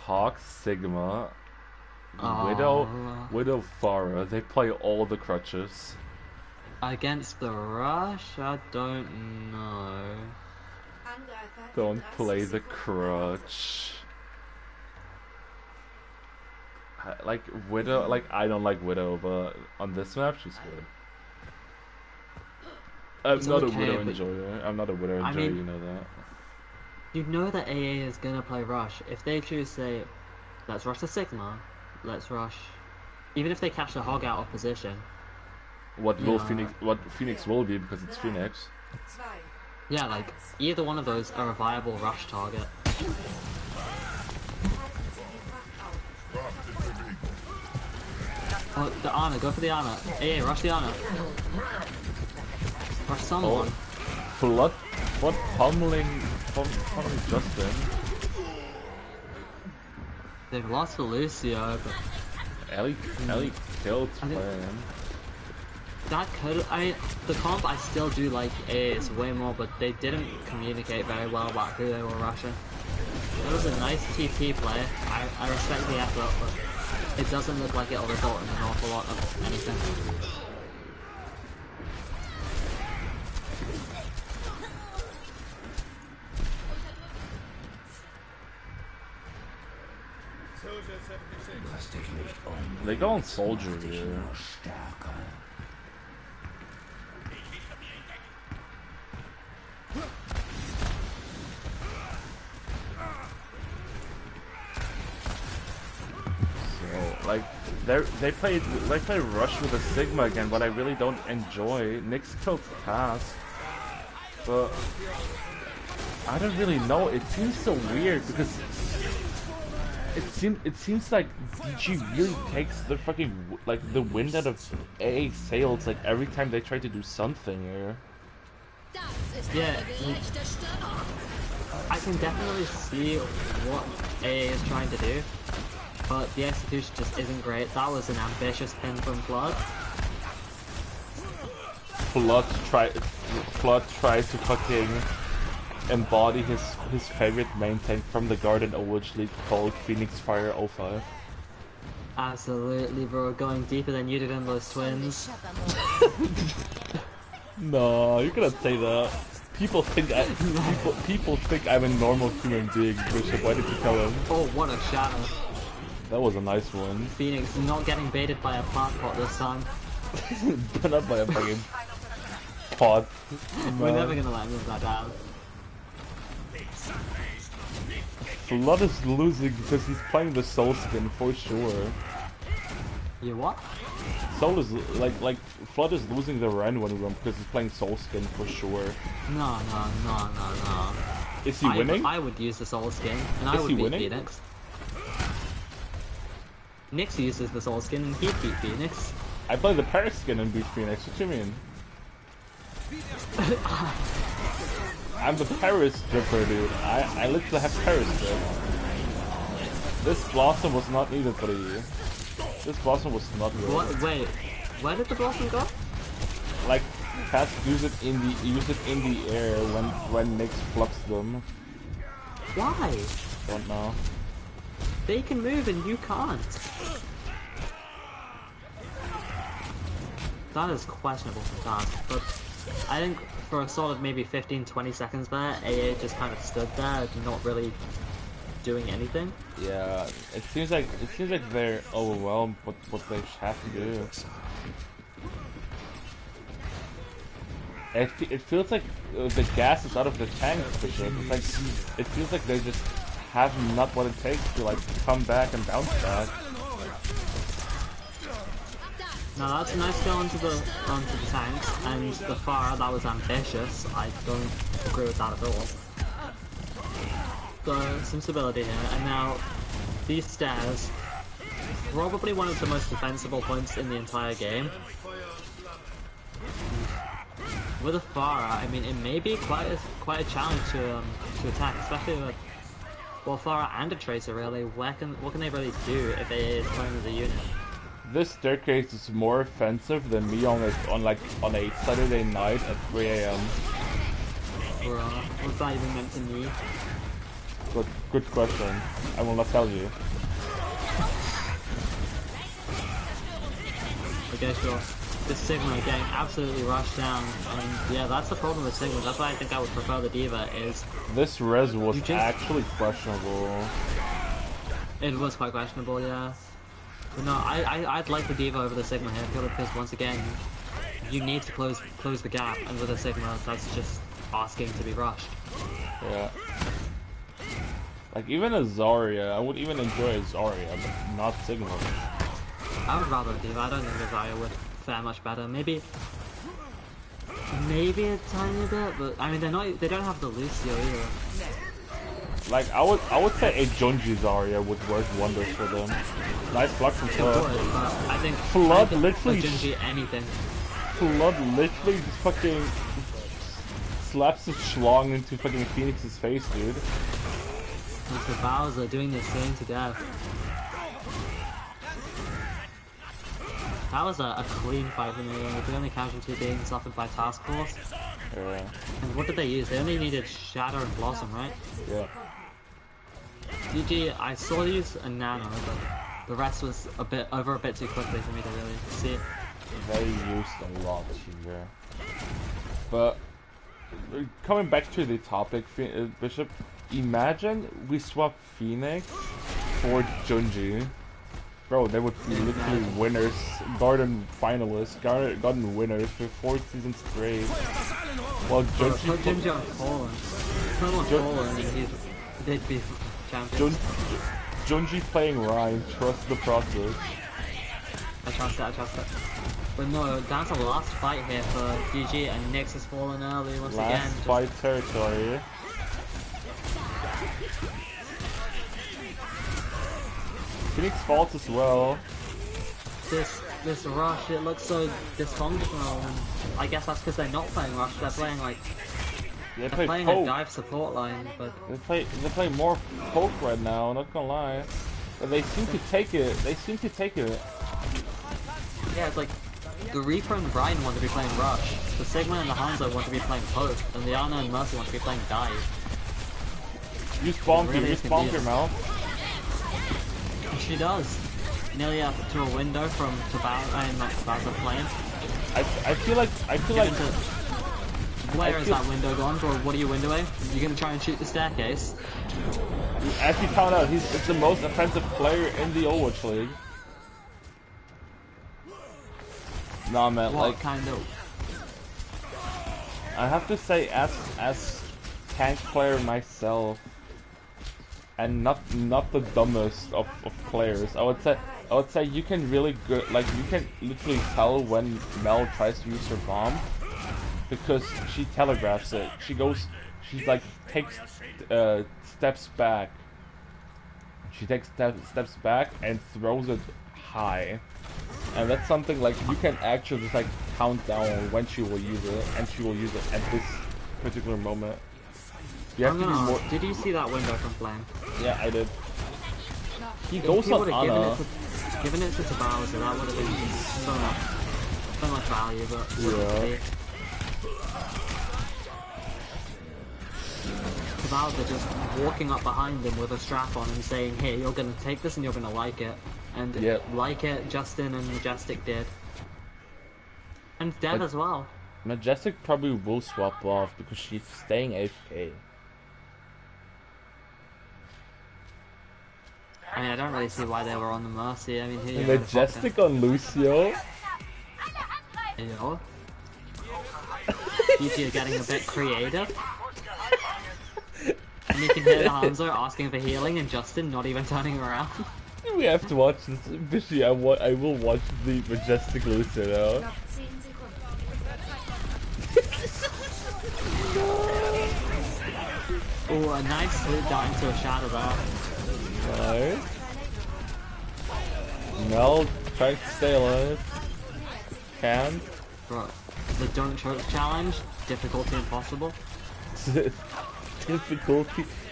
Hawk, Sigma, Oh. Widow, Farah. They play all the crutches. Against the Rush? I don't know. Angreifer in Don't 30 play the Sekunden crutch. Like Widow, like I don't like Widow, but on this map she's good. I'm It's not a okay, Widow but- enjoyer. I'm not a Widow I enjoyer. mean- You know that. You know that AA is gonna play Rush. If they choose, say, let's rush the Sigma, let's rush. Even if they catch the Hog out of position. What will Yeah. Phoenix? What Phoenix will be because it's Phoenix. 2, Yeah, like, either one of those are a viable Rush target. halten Sie die Wacht auf. Oh, the Ana, go for the Ana. AA, rush the Ana. Rush someone. Flood pummeling Justin. They've lost to Lucio, but Ellie killed I think- Plan. that could. The comp I still do like is way more, but they didn't communicate very well about who they were rushing. It was a nice TP play. I respect the effort, but it doesn't look like it'll result in an awful lot of anything. They go on Soldier here. So, like, they play Rush with a Sigma again, but I really don't enjoy. Nyx killed Cass, but I don't really know. It seems so weird because it seems like DG really takes the fucking like the wind out of AA sails like every time they try to do something here. Yeah, I can definitely see what AA is trying to do, but the execution just isn't great. That was an ambitious pin from Flood. Flood tried to fucking embody his favorite main tank from the Garden Overwatch League called Phoenix Fire 05. Absolutely, bro. Going deeper than you did in those twins. No, you cannot say that. People think I'm a normal human being, Bishop. Why did you tell him? Oh, what a shatter. That was a nice one. Phoenix not getting baited by a plant pot this time. But not by a fucking pod. We're never gonna let him live that down. Flood is losing because he's playing the Soul skin for sure. You what? Soul is like Flood is losing the Ren one because he's playing Soul skin for sure. No. Is he winning? I would use the Soul Skin, and I Is would he beat winning? Phoenix. Nyx uses the Soul Skin, and he'd beat Phoenix. I play the Paris skin and beat Phoenix. What you mean? I'm the Paris dripper, dude. I literally have Paris drip. This Blossom was not needed for the. This Blossom was not good. What? Wait, where did the Blossom go? like cats use it in the air when Nyx flucks them. Why? Don't know. They can move and you can't. That is questionable for cats, but I think for a solid maybe 15-20 seconds there, AA just kind of stood there, not really doing anything. Yeah, it seems like they're overwhelmed with what they have to do. It feels like the gas is out of the tank, Bishop. It's like it feels like they just have not what it takes to like come back and bounce back. Now that's a nice go onto the tanks, and the fire that was ambitious. I don't agree with that at all. So some stability here, and now these stairs, probably one of the most defensible points in the entire game. With a Farah, I mean, it may be quite a challenge to attack, especially with Farah and a Tracer. Really, what can they really do if AA is playing as a unit? This staircase is more offensive than me on a Saturday night at 3 AM. Bruh, what's that even meant to me? Good question. I will not tell you. Okay, sure. This Sigma getting absolutely rushed down, and yeah, that's the problem with Sigma. That's why I think I would prefer the D.Va. Is this res was actually questionable. It was quite questionable, yeah. But no, I'd like the D.Va over the Sigma here, purely because once again, you need to close the gap, and with a Sigma, that's just asking to be rushed. Yeah. Like even a Zarya, I would even enjoy a Zarya, but not Sigma. I would rather a D.Va. I don't think the Zarya would fare much better. Maybe a tiny bit, but I mean they don't have the Lucio either. Like I would say a Junji Zarya would work wonders for them. Nice block from Flood. I think Flood literally Junji anything. Flood literally just fucking slaps his schlong into fucking Phoenix's face, dude. That's the Bowser doing this game to death. That was a clean fight for me, with the only casualty being suffered by Task Force. Yeah. And what did they use? They only needed Shatter and Blossom, right? Yeah. GG, I saw you use a Nano, but the rest was a bit too quickly for me to really see it. They used a lot here. But coming back to the topic, Bishop, imagine we swap Phoenix for Junji. Bro, they would be literally winners, Garden finalists, Garden winners for 4 seasons straight. Well, Junji on Poland. Put him on Poland and they'd be champions. Junji playing Ryan, trust the process. I trust it. But no, that's the last fight here for GG, and Nyx has fallen early once again. Last fight territory. Phoenix falls as well. This rush, it looks so dysfunctional, and I guess that's because they're not playing rush. They're playing like they're playing a dive support line, but they play more poke right now. Not gonna lie, but they seem to take it. Yeah, it's like the Reaper and Brian want to be playing rush. The Sigma and the Hanzo want to be playing poke, and the Ana and Mercy want to be playing dive. Use bomb your mouth. She does. Nearly up to a window from not Tabasa Flame. I feel like where is that window gone? Or what are you windowing? You gonna try and shoot the staircase? As you found out, it's the most offensive player in the Overwatch League. Nah, man, what like kind of? I have to say, as tank player myself, and not the dumbest of players, I would say you can really good, like you can literally tell when Mel tries to use her bomb, because she telegraphs it. She's like takes steps back. She takes steps back and throws it high, and that's something like you can actually just like count down when she will use it, and she will use it at this particular moment. You have to be more. Did you see that window from Flame? Yeah, I did. He goes on Ana. Given it to Bowser, that would have been so much. so much value, but Yeah. About they're just walking up behind him with a strap on and saying, "Hey, you're gonna take this and you're gonna like it," and Yep. like it, Justin and Majestic did, and Dev But- as well. Majestic probably will swap off because she's staying AFK. I mean, I don't really see why they were on the Mercy. I mean, here you Majestic on Lucio? You know, GG are getting a bit creative. And you can hear Hanzo asking for healing and Justin not even turning around. We have to watch this. Bishy, I will watch the Majestic Lucio now. Noch 10 Sekunden. Oh, a nice slip down into a shadow there. Nice. Mel tries to stay alive. Can't. Bro, the don't choke challenge, difficulty impossible.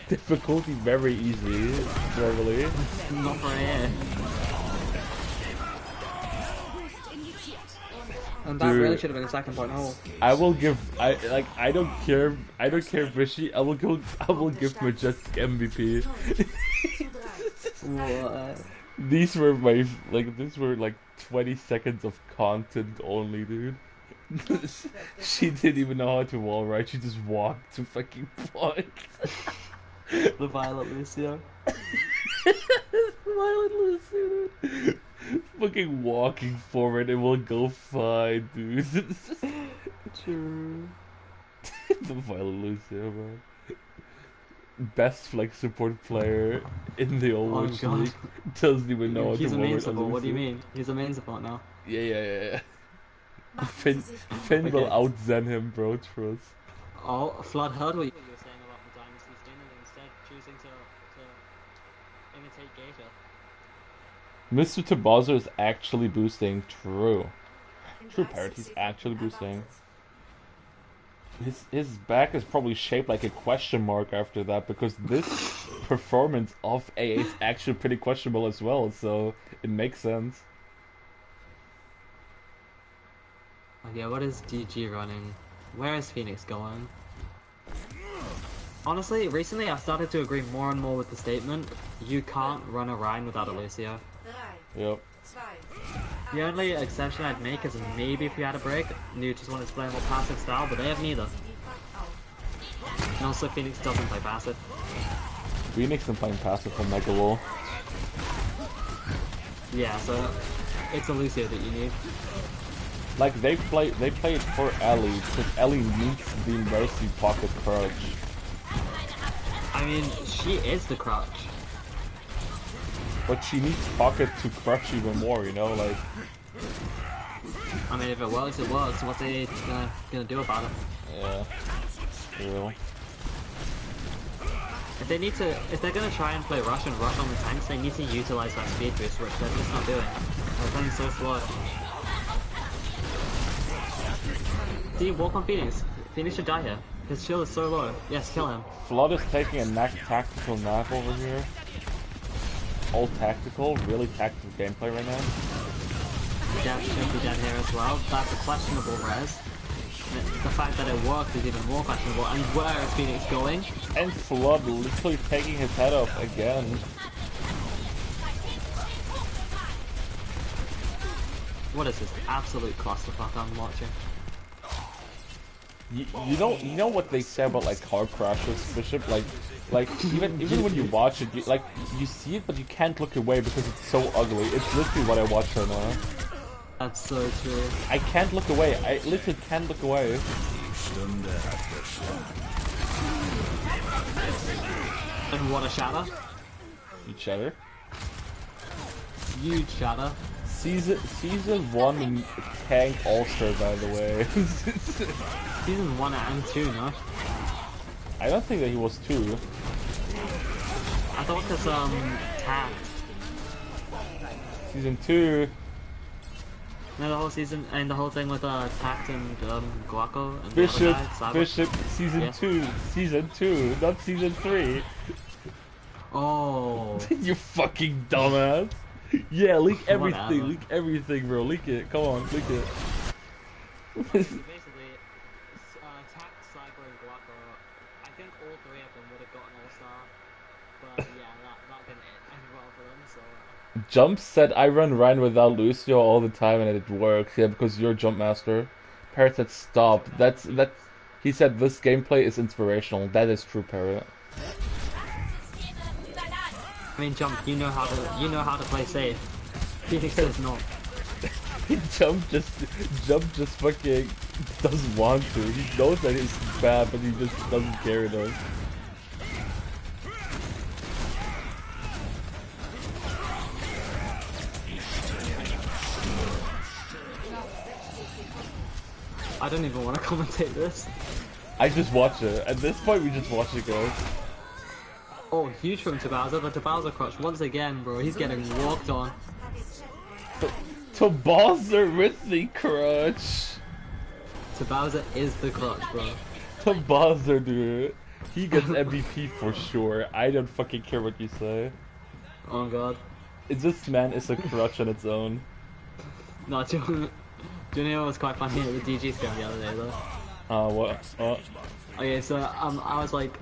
Difficulty very easy, normally. Not for AA. And that Dude. really should have been a second point hole. I don't care, Bishy, I will give Majestic MVP. What? These were like 20 seconds of content only, dude. She didn't even know how to wall ride, she just walked to fucking point. The Violet Lucio. Violet Lucio, dude. Fucking walking forward, it will go fine, dude. True. The Violet Lucio, bro. Best flex support player in the Overwatch God. League. Doesn't even know how He's to a wall main ride support, what do you Lucio. mean? He's a main support now. Yeah. Machen Finn, Sie sich Finn will Okay. out-zen him, bro, trust. Oh, Flood heard what you were saying about the Dynasty skin and instead choosing to imitate Gator. Mr. Tabazo is actually boosting. True. in True 30 Parrot, he's Sekunden actually boosting. erwartet. His back is probably shaped like a question mark after that because this performance of AA is actually pretty questionable as well, so it makes sense. Okay, what is DG running? Where is Phoenix going? Honestly, recently I've started to agree more and more with the statement, you can't run a Rhine without a Lucio. 3, Yep. 2, The only exception I'd make is maybe if you had a break, and you just wanted to play a more passive style, but they have neither. die Fahrt auf. And also Phoenix doesn't play passive. Phoenix and playing passive from Megalo. Yeah, so it's a Lucio that you need. Like they play it for Ellie because Ellie needs the Mercy pocket crutch. I mean, she is the crutch. But she needs pocket to crush even more, you know, like I mean, if it works, it works. What they gonna do about it? yeah. True. If they're gonna try and play rush and rush on the tanks, they need to utilize that speed boost, which they're just not doing. They're playing so slow. See, walk on Phoenix. Phoenix should die here. His shield is so low. Yes, kill him. Flood is taking a tactical nap over here. All tactical, really tactical gameplay right now. Death should be dead here as well. That's a questionable res. The fact that it worked is even more questionable. And where is Phoenix going? And Flood literally taking his head off again. What is this absolute clusterfuck I'm watching? You know what they say about like car crashes, Bishop? Like even when you watch it, you see it, but you can't look away because it's so ugly. It's literally what I watch right now. That's so true. I can't look away. I literally can't look away. And what a shatter. You cheddar. Huge shatter. Season 1 in Tank All-Star, by the way. Season 1 and 2, no? I don't think that he was 2. I thought this, tagged. Season 2. No, the whole season, and the whole thing with, Tact and, Guaco and Bishop, the other guy, Cyber. Bishop, season Yeah. 2. Season 2, not season 3. Oh. You fucking dumbass. Yeah, leak everything, Whatever. leak everything, bro. Leak it. Come on, leak it. Basically, Tack, Cyber, and Glocker, I think all three of them would have gotten All-Star. But yeah, that didn't end well for them, so... Jump said I run Ryan without Lucio all the time and it works. Yeah, because you're Jump Master. Parrot said stop. That's. He said this gameplay is inspirational. That is true, Parrot. I mean, Jump, you know how to play safe. Phoenix does not. Jump just fucking doesn't want to. He knows that it's bad, but he just doesn't care enough. I don't even want to commentate this. I just watch it. At this point, we just watch it go. Oh, huge from Tabowser. The Tabowser crutch once again, bro. He's getting walked on. Tabowser with the crutch. Tabowser is the crutch, bro. Tabowser, dude. He gets MVP for sure. I don't fucking care what you say. Oh god. This man is a crutch on its own. No, do you know what was quite funny at the DG scam the other day though? What? Okay, so I was like,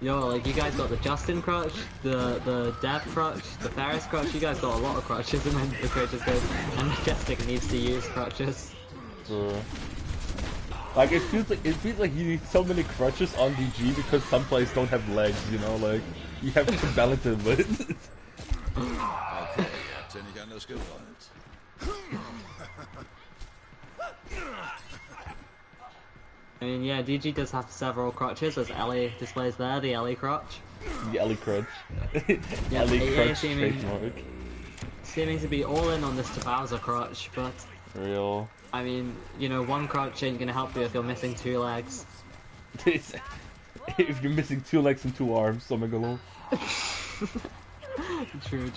yo, like you guys got the Justin crutch, the Dev crutch, the Ferris crutch. You guys got a lot of crutches, and then the coach just goes, and Majestic needs to use crutches. Like it feels like you need so many crutches on DG because some players don't have legs. You know, like you have to balance it with. Okay, habt ihr nicht anders gewollt. I mean, yeah, DG does have several crutches, as Ellie displays there, the Ellie crutch. The Ellie crutch. Yeah, Ellie crutch seeming to be all in on this Tabowser crutch, but... Real. I mean, you know, one crutch ain't gonna help you if you're missing 2 legs. If you're missing 2 legs and 2 arms, oh my god. True.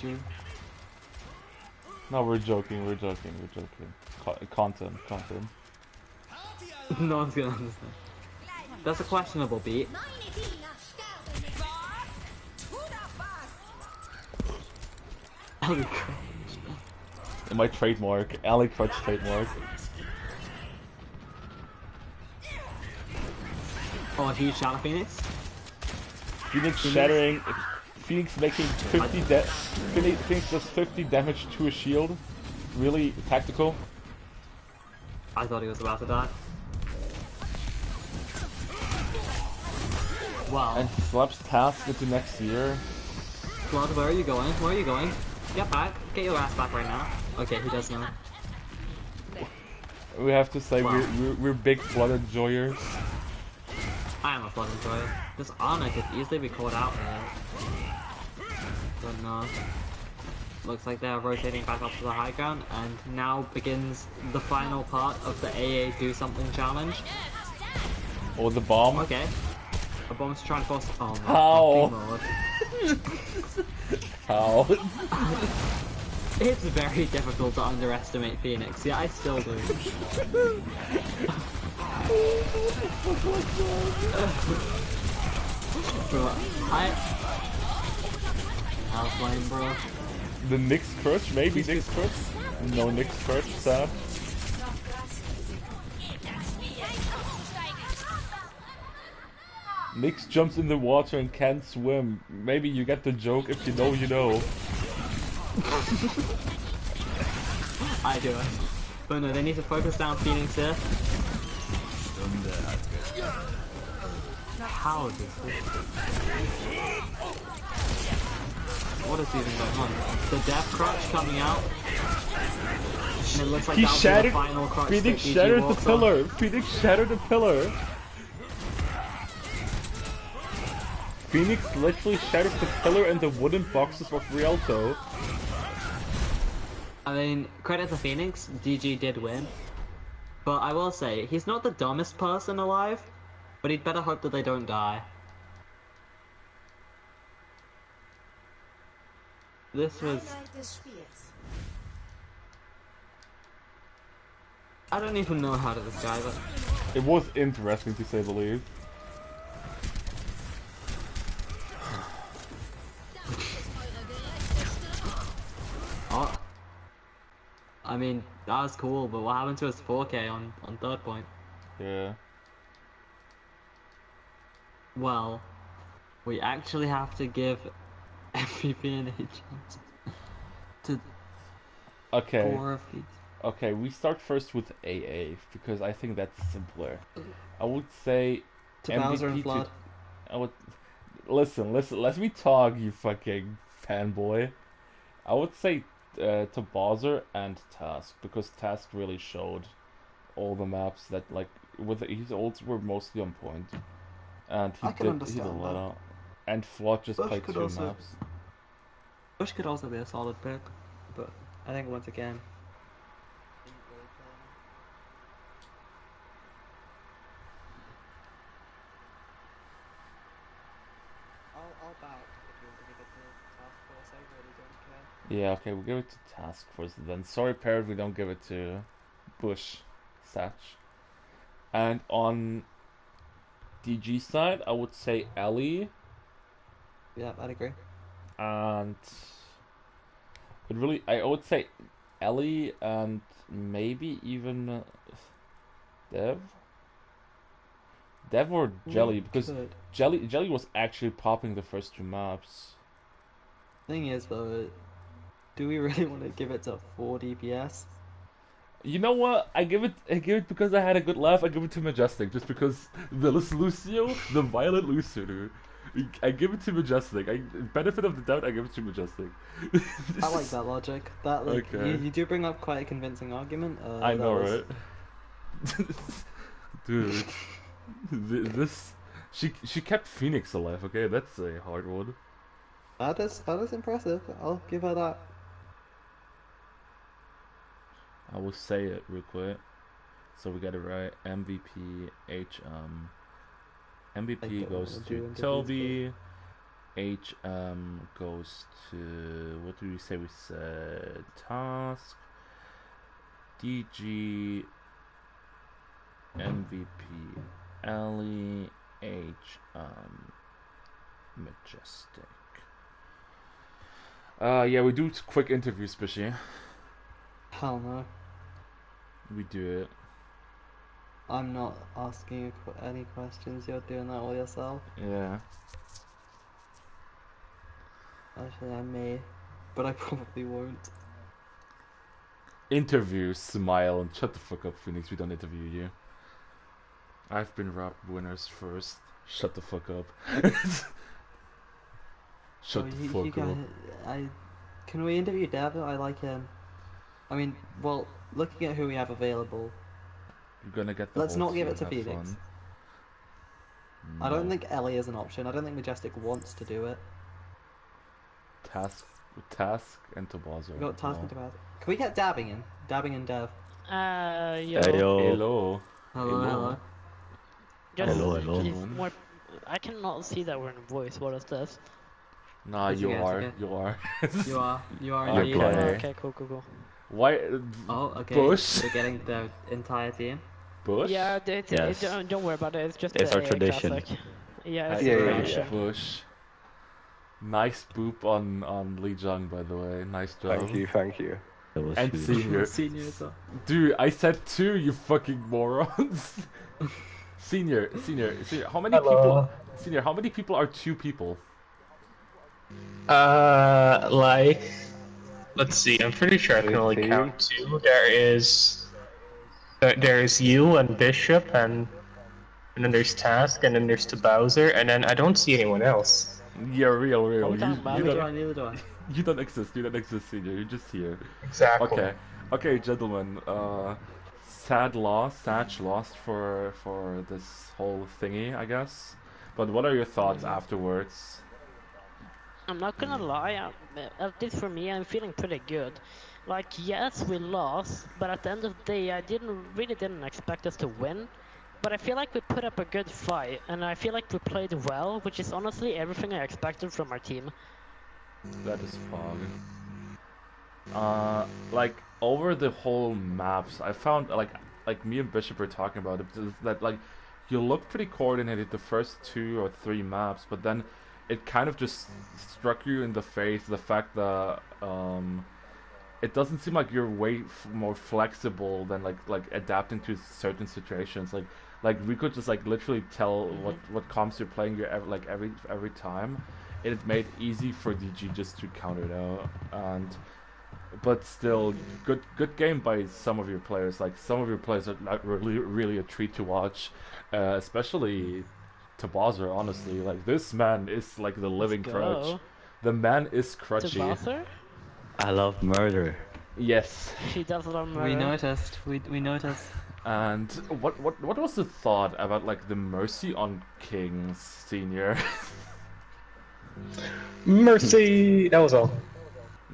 No, we're joking. Content. No one's gonna understand. That's a questionable beat. Ellie crutch. My trademark. Ellie crutch trademark. Oh, a huge Shadow Phoenix? Phoenix shattering. Phoenix making 50 Phoenix does 50 damage to a shield. Really tactical. I thought he was about to die. Wow. And slaps task into next year. Blood, where are you going? Get back. Get your ass back right now. Okay, he does know. We have to say Wow. we're big Blood enjoyers. I am a Blood enjoyer. This Ana could easily be caught out here. But no. Looks like they're rotating back up to the high ground, and now begins the final part of the AA Do Something challenge. Or the bomb. Okay. A bomb's trying to force. Oh my How? fucking How? lord. It's very difficult to underestimate Phoenix. Yeah, I still do. Bro, I'll flame, bro. The Nyx crutch? Maybe Nyx crutch? No Nyx crutch, sad. Nyx jumps in the water and can't swim. Maybe you get the joke. If you know, you know. I do it. But no, they need to focus down Phoenix here. How does this... What is even going on? The Death Crutch coming out. And it looks like He that'll be shattered. the final crutch Phoenix that DG shattered the walks pillar. on. Phoenix shattered the pillar. Phoenix literally shattered the pillar and the wooden boxes of Rialto. I mean, credit to Phoenix, DG did win. But I will say, he's not the dumbest person alive, but he'd better hope that they don't die. This was... Highlight des Spiels. I don't even know how to describe it. It was interesting to say the least. I mean, that was cool, but what happened to his 4K on third point? Yeah. Well, we actually have to give MVP and Archons to Okay. 4 of these. Okay, we start first with AA because I think that's simpler. I would say To MVP Bowser and Flood. I would listen. Let me talk, you fucking fanboy. I would say to Bowser and Task because Task really showed all the maps that like with his ults were mostly on point, and I can he understand did a that. lot. And Flood just Bush played could 2 also- maps. Bush could also be a solid pick, but I think once again. I'll bow if you want to give it to Task Force. I really don't care. Yeah, okay, we'll give it to Task Force then. Sorry, Parrot, we don't give it to Bush, Satch. And on DG side, I would say Ellie, Yeah, I'd agree. and I would say Ellie and maybe even Dev. Dev or Jelly, because Could. Jelly was actually popping the first 2 maps. Thing is though, do we really want to give it to 4 DPS? You know what? I give it because I had a good laugh. I give it to Majestic just because the Lucio, the violent Lucio, dude. I give it to Majestic. Benefit of the doubt. I give it to Majestic. I like that logic. That like Okay. you do bring up quite a convincing argument. I that know, was- right? Dude, this she kept Phoenix alive. Okay, that's a hard one. That is impressive. I'll give her that. I will say it real quick, so we got it right. MVP MVP don't goes wanna to do interviews, Toby. Goes to, what did we say? We said Task. DG. MVP. Ellie. Majestic. Yeah, we do quick interviews, Bishy. Hell no. We do it. I'm not asking you any questions. You're doing that all yourself. Yeah. Actually, I may, but I probably won't. Interview, smile, and shut the fuck up, Phoenix. We don't interview you. I've been robbed winners first. Shut the fuck up. Shut the fuck up. Can we interview Dev? I like him. I mean, well, looking at who we have available, You're gonna get the let's whole not give team, it to have Phoenix. fun. I don't No. think Ellie is an option. I don't think Majestic wants to do it. Task and Tobazo. We got Task No. and Dev. Can we get Dabbing in? Dabbing and Dev. Yo. Hello. Hello, hello. Just, Hello, just hello. more. I cannot see that we're in voice. What is this? Nah, It's you okay, it's are. okay. You are. You are Okay. indeed. Okay, cool. Why? Oh, okay. Bush? We're getting the entire team. Bush? Yeah, Yes. don't worry about it. It's just It's the our AA tradition. Classic. Yeah, it's Hey, a yeah, tradition. Bush. Nice boop on Lee Jung, by the way. Nice job. Thank you. That was And huge. Senior. Senior as well. Dude, I said 2, you fucking morons. Senior. How many people? Senior, how many people are 2 people? Like, let's see. I'm pretty sure I can only 18. count 2. There is you and Bishop, and then there's Task, and then there's to Bowser, and then I don't see anyone else. Yeah, real. What are we talking about? Neither do I. You don't exist. You don't exist, Senior. You're just here. Exactly. Okay, gentlemen. Sad loss for this whole thingy, I guess. But what are your thoughts afterwards? I'm not gonna lie, at least for me, I'm feeling pretty good. Like, yes, we lost, but at the end of the day, I really didn't expect us to win. But I feel like we put up a good fight, and I feel like we played well, which is honestly everything I expected from our team. That is fog. Like over the whole maps, I found like me and Bishop were talking about it that like you look pretty coordinated the first 2 or 3 maps, but then it kind of just struck you in the face the fact that it doesn't seem like you're way more flexible than like adapting to certain situations. Like we could just like literally tell what comps you're playing every time. It made easy for DG just to counter it out. And but still, good game by some of your players. Like some of your players are like really a treat to watch, especially Tabazar. Honestly, like this man is like the living crutch. go. The man is To crutchy. Bowser? I love murder. Yes. He does love murder. We noticed. We noticed. And what was the thought about like the mercy on King Senior? Mercy. That was all.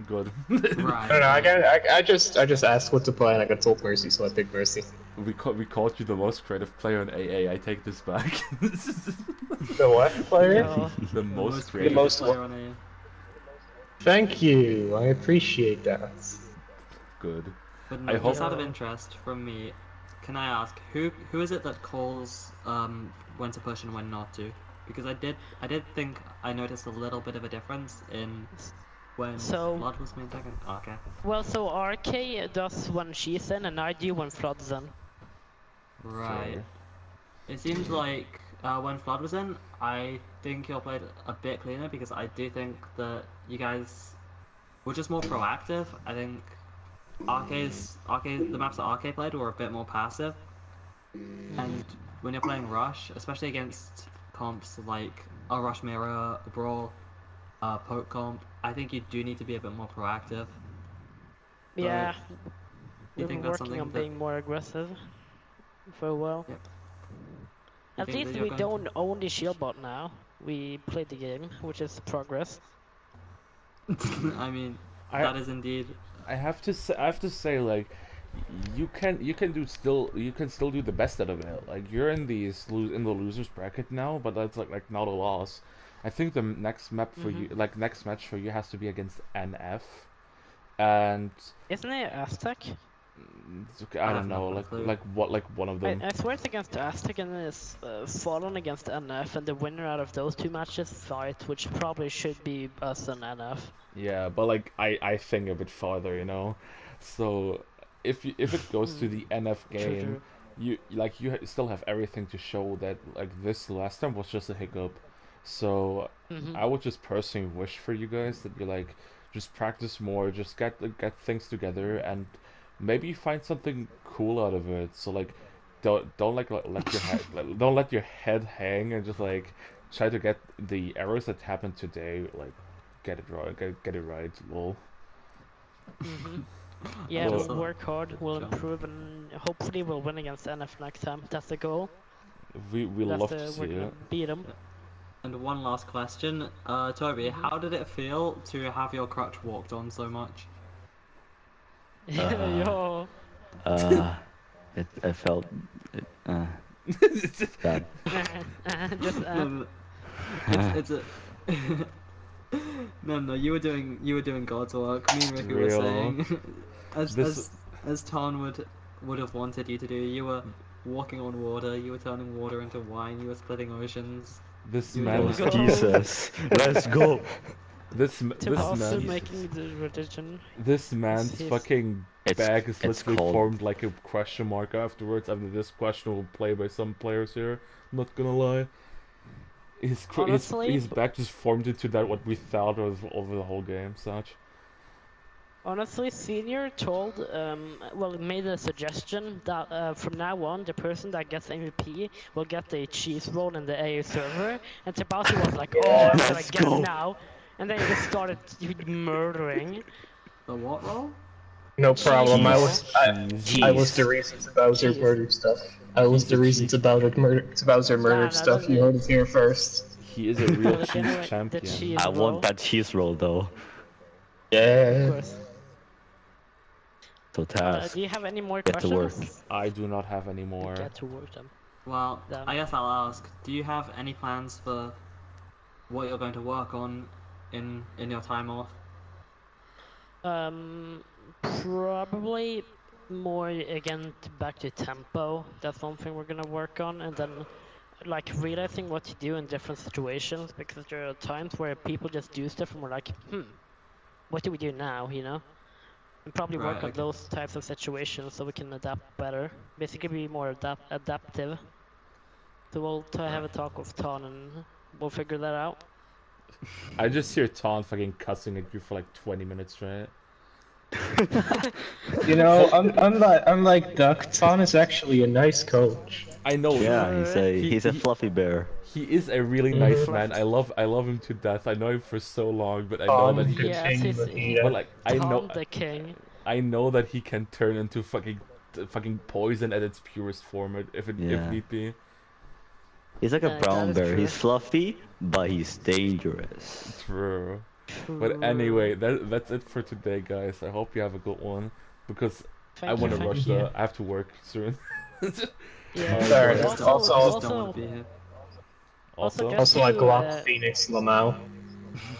Good. Right. I don't know. I just asked what to play and I got told Mercy, so I picked Mercy. we called you the most creative player in AA. I take this back. The what player? No. The most The creative. most. player on a... Thank you. I appreciate that. Good. But I no, hope- just out of interest from me, can I ask who is it that calls when to push and when not to? Because I did think I noticed a little bit of a difference in when So- Flood was main second. Oh, okay. Well, so RK does when she's in, and I do when Flood's in. Right. Fair. It seems like when Flood was in, I think you all played a bit cleaner because I do think that you guys were just more proactive. I think the maps that RK played were a bit more passive. And when you're playing Rush, especially against comps like a Rush Mirror, a Brawl, Poke comp, I think you do need to be a bit more proactive. Yeah. You We've think been that's working something on that... being more aggressive for a while. Yep. At think least that you're we going don't own the shield bot now. We played the game, which is progress. I mean, I- that is indeed... I have to say, like, you can still do the best out of it. Like you're in the losers bracket now, but that's like not a loss. I think the next map for you, like next match for you, has to be against NF, and Isn't it Aztec? I don't know, like one of them. I swear it's against Aztec and it's Fallen against NF, and the winner out of those two matches fight, which probably should be us and NF. Yeah, but like I think a bit farther, you know. So if it goes to the NF game, True. you still have everything to show that like this last time was just a hiccup. So I would just personally wish for you guys that you like just practice more, just get things together, and maybe find something cool out of it. So like don't let your head don't let your head hang, and just like try to get the errors that happened today, like get it right, lol. Yeah, Well- we'll work hard, we'll improve, and hopefully we'll win against NF next time. That's the goal. We love to We're see gonna it. beat them. And one last question, Toby, how did it feel to have your crutch walked on so much? Yo. I felt bad. Just It's a no, you were doing God's work. Me and Ricky were Real. saying, This- as Ton would have wanted you to do. You were walking on water. You were turning water into wine. You were splitting oceans. This You man, go. is, Go. Jesus, let's go. this also man, making the religion. this man's His- fucking It's- bag is it's literally called- formed like a question mark afterwards. I mean, this questionable play by some players here. I'm not gonna lie. Honestly- His back just formed into that what we thought of over the whole game, such. Honestly, Senior told, made a suggestion that from now on, the person that gets MVP will get the cheese roll in the AU server, and Tabasi was like, oh, I'm gonna Let's get go. it now, and then he just started murdering. The what roll? No problem. I was Cheese. the reason to Bowser murdered stuff. I was the reason to Bowser murdered Nah, stuff. that You heard it here first. He is a real Well, cheese anyway, the champion. cheese I roll, want that cheese roll though. of Yeah. course. So task. Do you have any more Get to work. questions? I do not have any more. Get to work then. Well, Damn. I guess I'll ask. Do you have any plans for what you're going to work on in your time off? Probably more again back to tempo. That's one thing we're gonna work on, and then like realizing what to do in different situations, because there are times where people just do stuff and we're like, what do we do now? You know? and probably Right, work on okay. those types of situations so we can adapt better. Basically, be more adaptive. So we'll have a talk with Ton and we'll figure that out. I just hear Ton fucking cussing at you for like 20 minutes straight. You know, unlike Duck, Ton is actually a nice coach. I know. Yeah, he- he's a he- fluffy bear. He is a really nice man. I love him to death. I know him for so long, but I know that Ton he. the Yes, King he's But like I know, Ton the King. I know that he can turn into fucking poison at its purest form if Yeah. need be. He's like a That brown is bear. true. He's fluffy, but he's dangerous. True. But anyway, that's it for today, guys. I hope you have a good one because I want to rush I have to work soon. Yeah. Fair guys. enough. I just Also, don't want to be here. Also, just I to, blocked Phoenix Lamau.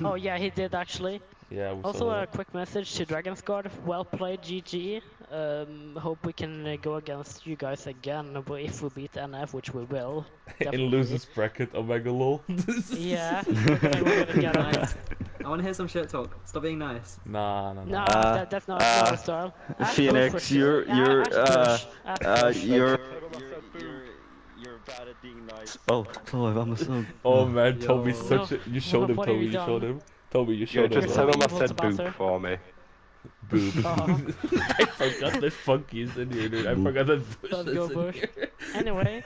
Oh yeah, he did actually. yeah. We Also, saw a that. quick message to Dragon's Guard. Well played, GG. Hope we can go against you guys again, but if we beat NF, which we will. In Definitely. losers bracket, Omega lol. Yeah, we're gonna get him. Nice. I want to hear some shit talk. Stop being nice. Nah. No, that's not our style. Ask Phoenix, Push for you're sure. Yeah, ask Push. you're bad at being nice. Oh, I'm a son. Oh man, Toby's Yo. such a. You showed him, What have Toby. you You showed done? him. Toby, you Yo, showed him. just tell him I Evil said to boob buzzer. for me. Boob. Uh-huh. I forgot that Funky's in here, dude. I forgot that Bush Let's is go, in Bush. here. Anyway,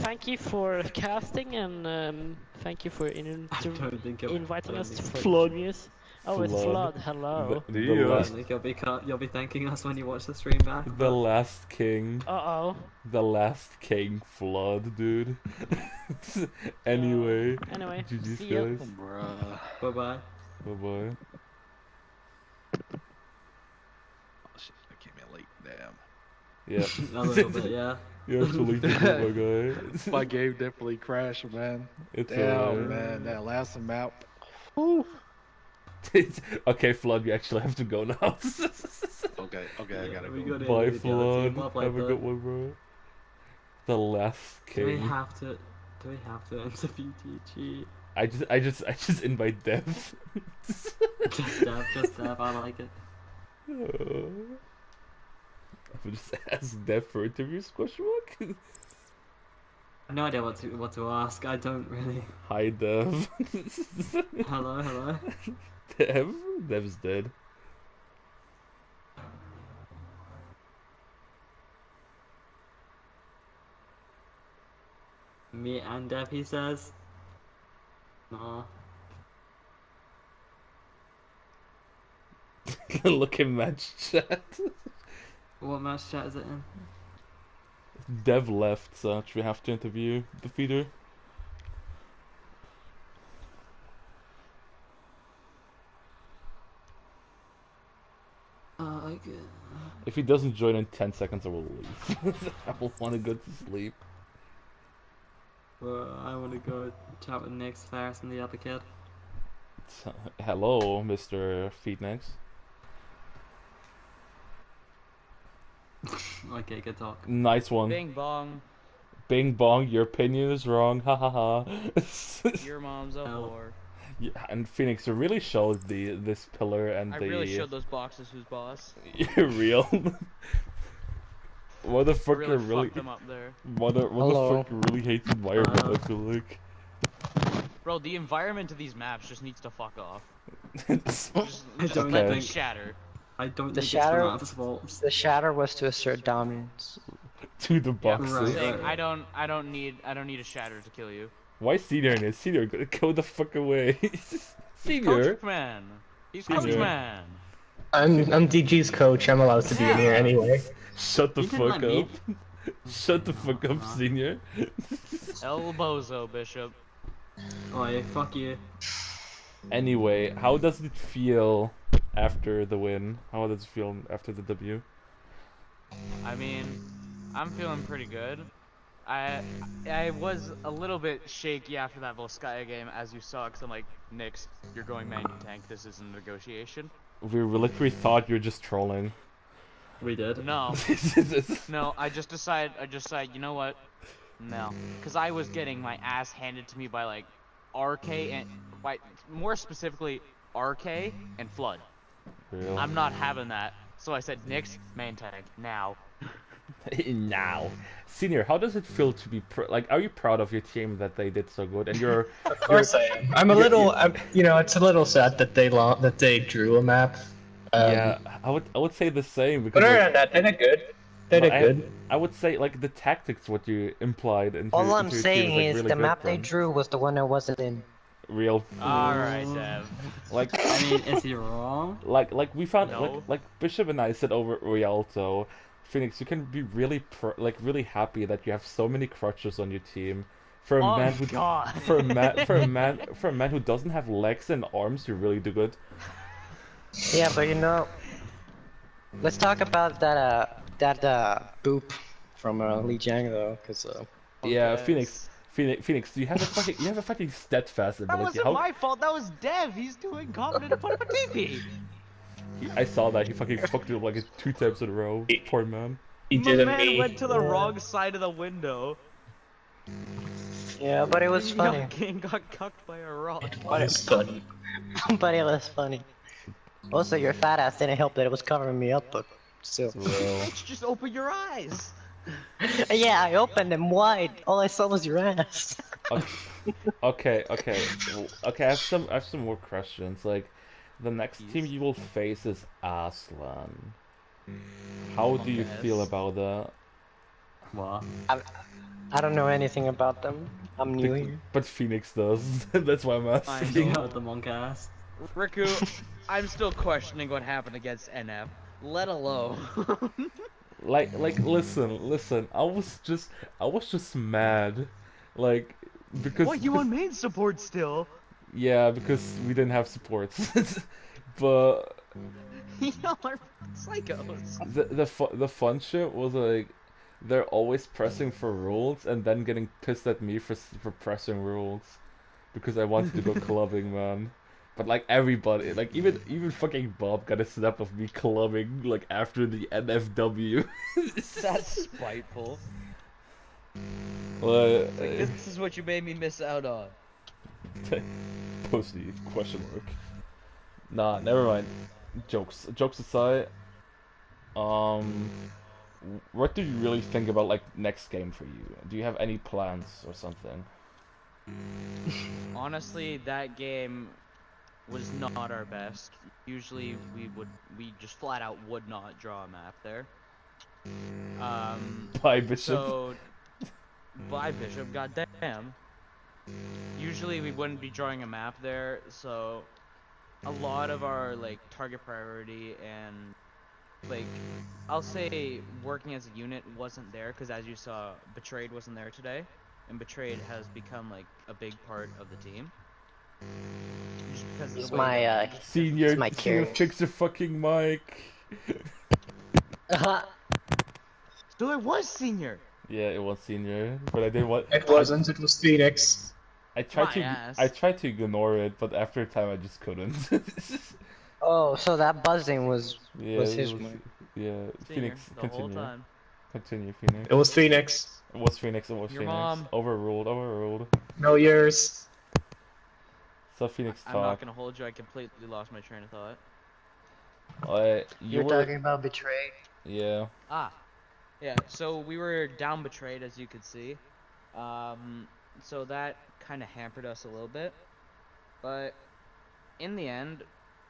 thank you for casting and thank you for don't think inviting I us don't think for Flood. interviews. Oh, it's Flood. Hello. The I last, think you'll be thanking us when you watch the stream back. the last king. Uh-oh. The last king Flood, dude. Anyway. Anyway, GG's, see ya. guys. Bruh. Bye bye. Bye-bye. Oh shit, that came in late. Damn. Yeah. A little bit, yeah. You actually did it, my guy. My game definitely crashed, man. It's Damn, alright. man. That last map. Whew. Okay, Flood, you actually have to go now. Okay, I gotta we go. gotta Bye, go to the other team. Flood. Well played, Have a though. good one, bro. The last Do we king. have to enter BTG? I just invite Dev. Just Dev, I like it. I'm just ask Dev for interviews? Question mark. I have no idea what to ask. I don't really. Hi, Dev. Hello. Dev? Dev's dead. Me and Dev, he says. No. Look at match chat. What match chat is it in? Dev left, so we have to interview the feeder. Okay. If he doesn't join in 10 seconds, I will leave. I will want to go to sleep. Well, I want to go chat with Nick's Ferris and the other kid. Hello, Mr. Feednex. Okay, good talk. Nice one. Bing bong. Bing bong, your opinion is wrong. Ha ha ha. Your mom's a whore. Yeah, and Phoenix, you really showed this pillar and I the. really showed those boxes who's boss. You're real. Motherfucker Really fucked them up there. Motherfucker really hates environment, I feel like. Bro, the environment of these maps just needs to fuck off. It's- Just don't let think- it shatter. I don't The think shatter, it's the map's fault. the shatter was to assert dominance. to the Yeah, boxes. I'm saying I don't need a shatter to kill you. Why Senior in it? Senior, go the fuck away. Senior. Coach man. He's Senior. coach man. I'm DG's coach. I'm allowed to be in here anyway. Shut the You didn't fuck let me- up. Shut the fuck up, Senior. El Bozo, Bishop. Oi, fuck you. Anyway, how does it feel after the win? How does it feel after the W? I mean, I'm feeling pretty good. I was a little bit shaky after that Volskaya game, as you saw, because I'm like, Nix, you're going main tank, this isn't a negotiation. We literally thought you were just trolling. We did. No. No, I just decided, you know what? No. Because I was getting my ass handed to me by, like, RK and, more specifically, RK and Flood. Real. I'm not having that. So I said, Nyx, main tank, now. Now, Senior, how does it feel to be like? Are you proud of your team that they did so good? And you're, Of course I am. I'm a you're- little, you know, it's a little sad that they drew a map. yeah, I would say the same But because other like, than that, they did good. They did good. I would say like the tactics, what you implied into, All I'm into your team saying like is really the good map they then. drew was the one I wasn't in. Real. Alright, Dev. Like, I mean, is he wrong? like we found No. like Bishop and I said over Rialto, Phoenix, you can be really really happy that you have so many crutches on your team. For a Oh man who God. for a man who doesn't have legs and arms, you really do good. Yeah, but you know, let's talk about that boop from Lee Jang though, cause Yeah, Yes. Phoenix, you have a fucking steadfast That ability. wasn't How my fault, that was Dev. He's too incompetent to put up a TV. I saw that he fucking fucked it up like 2 times in a row. Poor man. He My did a man me. went to the wrong side of the window. yeah, but it was funny. King got cucked by a rock. That is funny. But it was funny. Also, your fat ass didn't help that it was covering me up, but still. Well, Just open your eyes. Yeah, I opened them wide. All I saw was your ass. okay. I have some more questions. Like, the next team you will face is Aslan. How do you feel about that? What? I don't know anything about them. I'm new here. But Phoenix does. That's why I'm I asking. know the monk ass. Riku, I'm still questioning what happened against NF, let alone. Like, listen. I was just mad, like, because What, you on main support still? yeah, because we didn't have supports. But Y'all are psychos. the fun shit was like they're always pressing for rules and then getting pissed at me for pressing rules because I wanted to go clubbing, man. But like everybody, like even fucking Bob got a snap of me clubbing like after the NFW. That's spiteful. But This is what you made me miss out on. Pussy question mark. Nah, never mind. Jokes aside. What do you really think about like next game for you? Do you have any plans or something? Honestly, that game was not our best. Usually we just flat out would not draw a map there. Bye, Bishop. So, bye Bishop, goddamn. Usually we wouldn't be drawing a map there, so a lot of our like target priority and like I'll say working as a unit wasn't there because as you saw, Betrayed wasn't there today, and Betrayed has become like a big part of the team. Just because of He's the way my Senior, he's my Senior, carrot. fix your fucking mic. So it was Senior. Yeah, it was Senior, but I didn't want. It wasn't. It was Phoenix. I tried My to. ass. I tried to ignore it, but after a time, I just couldn't. Oh, so that buzzing was Yeah, was it his was- mic. Yeah, Senior, Phoenix, the whole continue. time. Continue, Phoenix. It was Phoenix. It was Phoenix. It was Your Phoenix. mom. Overruled. No yours. So Phoenix I'm not talk. gonna hold you. I completely lost my train of thought. You You're were. talking about Betrayed? Yeah. Ah, yeah. So we were down Betrayed, as you could see. So that kind of hampered us a little bit, but in the end,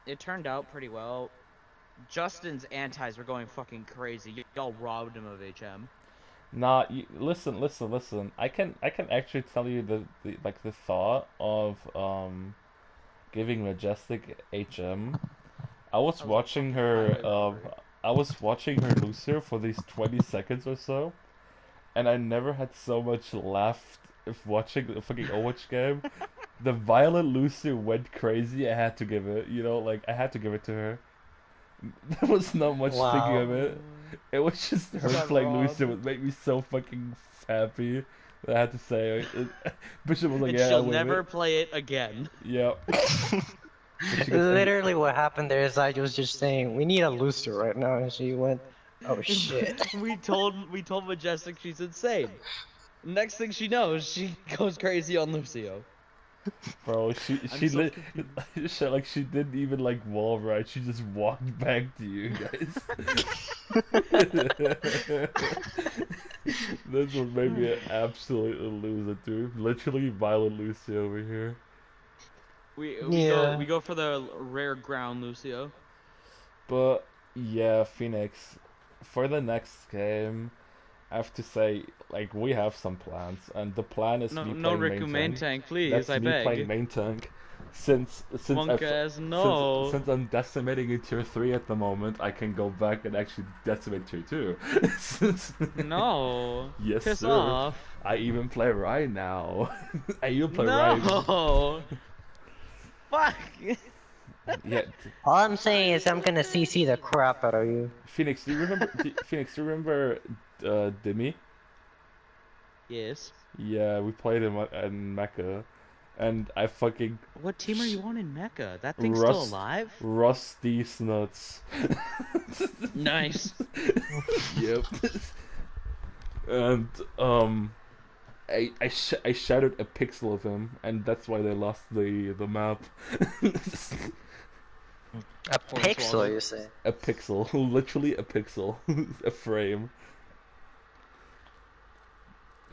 it turned out pretty well. Justin's antis were going fucking crazy. Y'all robbed him of HM. Nah, listen. I can actually tell you the thought of giving Majestic HM. I was watching her lose her for these 20 seconds or so, and I never had so much laughed if watching the fucking Overwatch game. The Violet Lucy went crazy. I had to give it, like I had to give it to her. There was not much thinking of it. It was just her Got playing robbed. Lucy would make me so fucking happy. That I had to say. Bishop was like, And "Yeah, she'll win never it." play it again. Yep. Literally, what happened there is I was just saying we need a Lucer right now, and she went, "Oh shit." we told Majestic she's insane. Next thing she knows, she goes crazy on Lucio. Bro, I'm so she didn't even like wall ride. She just walked back to you guys. This was maybe an absolute loser, dude. Literally violent Lucy over here. We go for the rare ground, Lucio. But yeah, Phoenix, for the next game, I have to say, like, we have some plans, and the plan is me No playing Riku main tank, please, That's I me beg. playing main tank. Since Monk ass, no. since I'm decimating in tier 3 at the moment, I can go back and actually decimate tier 2. No. Yes, Piss sir. off. I even play Ryan now. I even play Ryan. No. Fuck. Yeah. All I'm saying is I'm gonna CC the crap out of you. Phoenix, do you remember? Phoenix, do you remember Demi? Yes. Yeah, we played him in Mecca, and I fucking. What team are you on in Mecca? That thing's still alive? Rusty Snuts. Nice. Yep. And I shattered a pixel of him, and that's why they lost the map. A pixel, you say? A pixel, literally a pixel, a frame.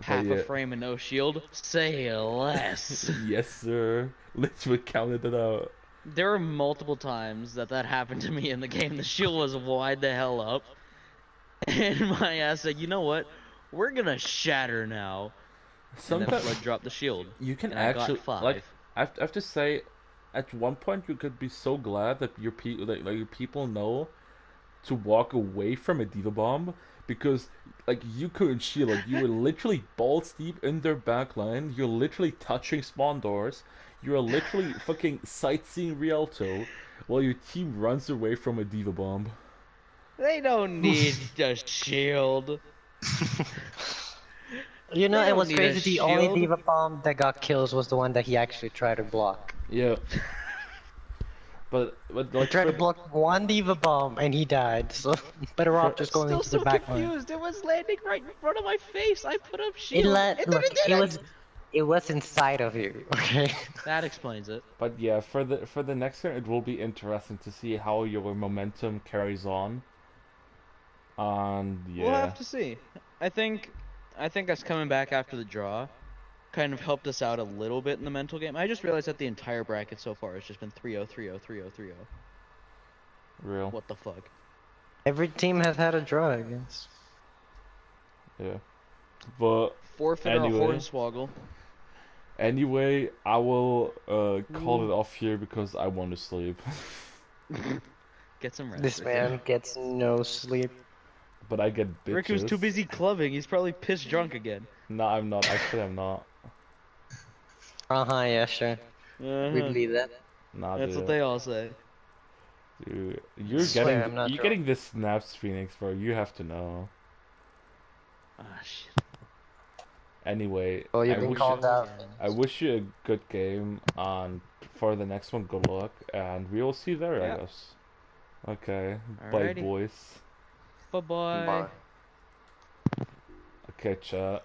Half a frame and no shield? Say less. Yes, sir. Literally counted it out. There were multiple times that happened to me in the game. The shield was wide the hell up. And my ass said, you know what? We're gonna shatter now. Sometimes and then Flood dropped the shield. You can and actually, I got 5. like, I have to say, at one point you could be so glad that your people know to walk away from a diva bomb, because like you couldn't shield it. You were literally balls deep in their backline. You're literally touching spawn doors. You're literally fucking sightseeing Rialto while your team runs away from a diva bomb. They don't need a shield. You know, They it was don't need a crazy. The only shield. diva bomb that got kills was the one that he actually tried to block. Yeah. But He like tried to block one diva bomb and he died. So better off just going into the back line. Confused. It was landing right in front of my face. I put up It shield. look, it was inside of you. Okay. That explains it. But yeah, for the next one, it will be interesting to see how your momentum carries on. And yeah, We'll have to see. I think us coming back after the draw kind of helped us out a little bit in the mental game. I just realized that the entire bracket so far has just been 3-0, 3-0, 3-0, 3-0. Real. What the fuck? Every team has had a draw, I guess. Yeah. But Forfeit anyway, or Hornswoggle. Anyway, I will call it off here because I want to sleep. Get some rest. This man gets no sleep. But I get bitches. Rick was too busy clubbing. He's probably pissed drunk again. No, I'm not. Actually, I'm not. Yeah, sure. We believe that. Nah, That's dude. what they all say. Dude, you're swear, I'm not you're drunk. getting this snaps, Phoenix, bro. You have to know. Ah, shit. Anyway, Oh, you've I been wish called out. I wish you a good game, and for the next one, good luck, and we will see you there, Yeah. I guess. Okay, Alrighty. bye, boys. Bye-bye. Okay, chat.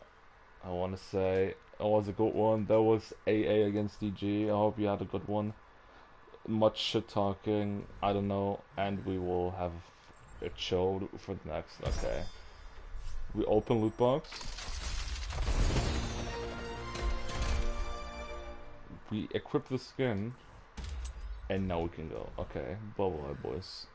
I want to say it was a good one. That was AA against DG. I hope you had a good one. Much shit talking, I don't know, and we will have a show for the next. Okay. We open loot box. We equip the skin, and now we can go. Okay, bye bye, boys.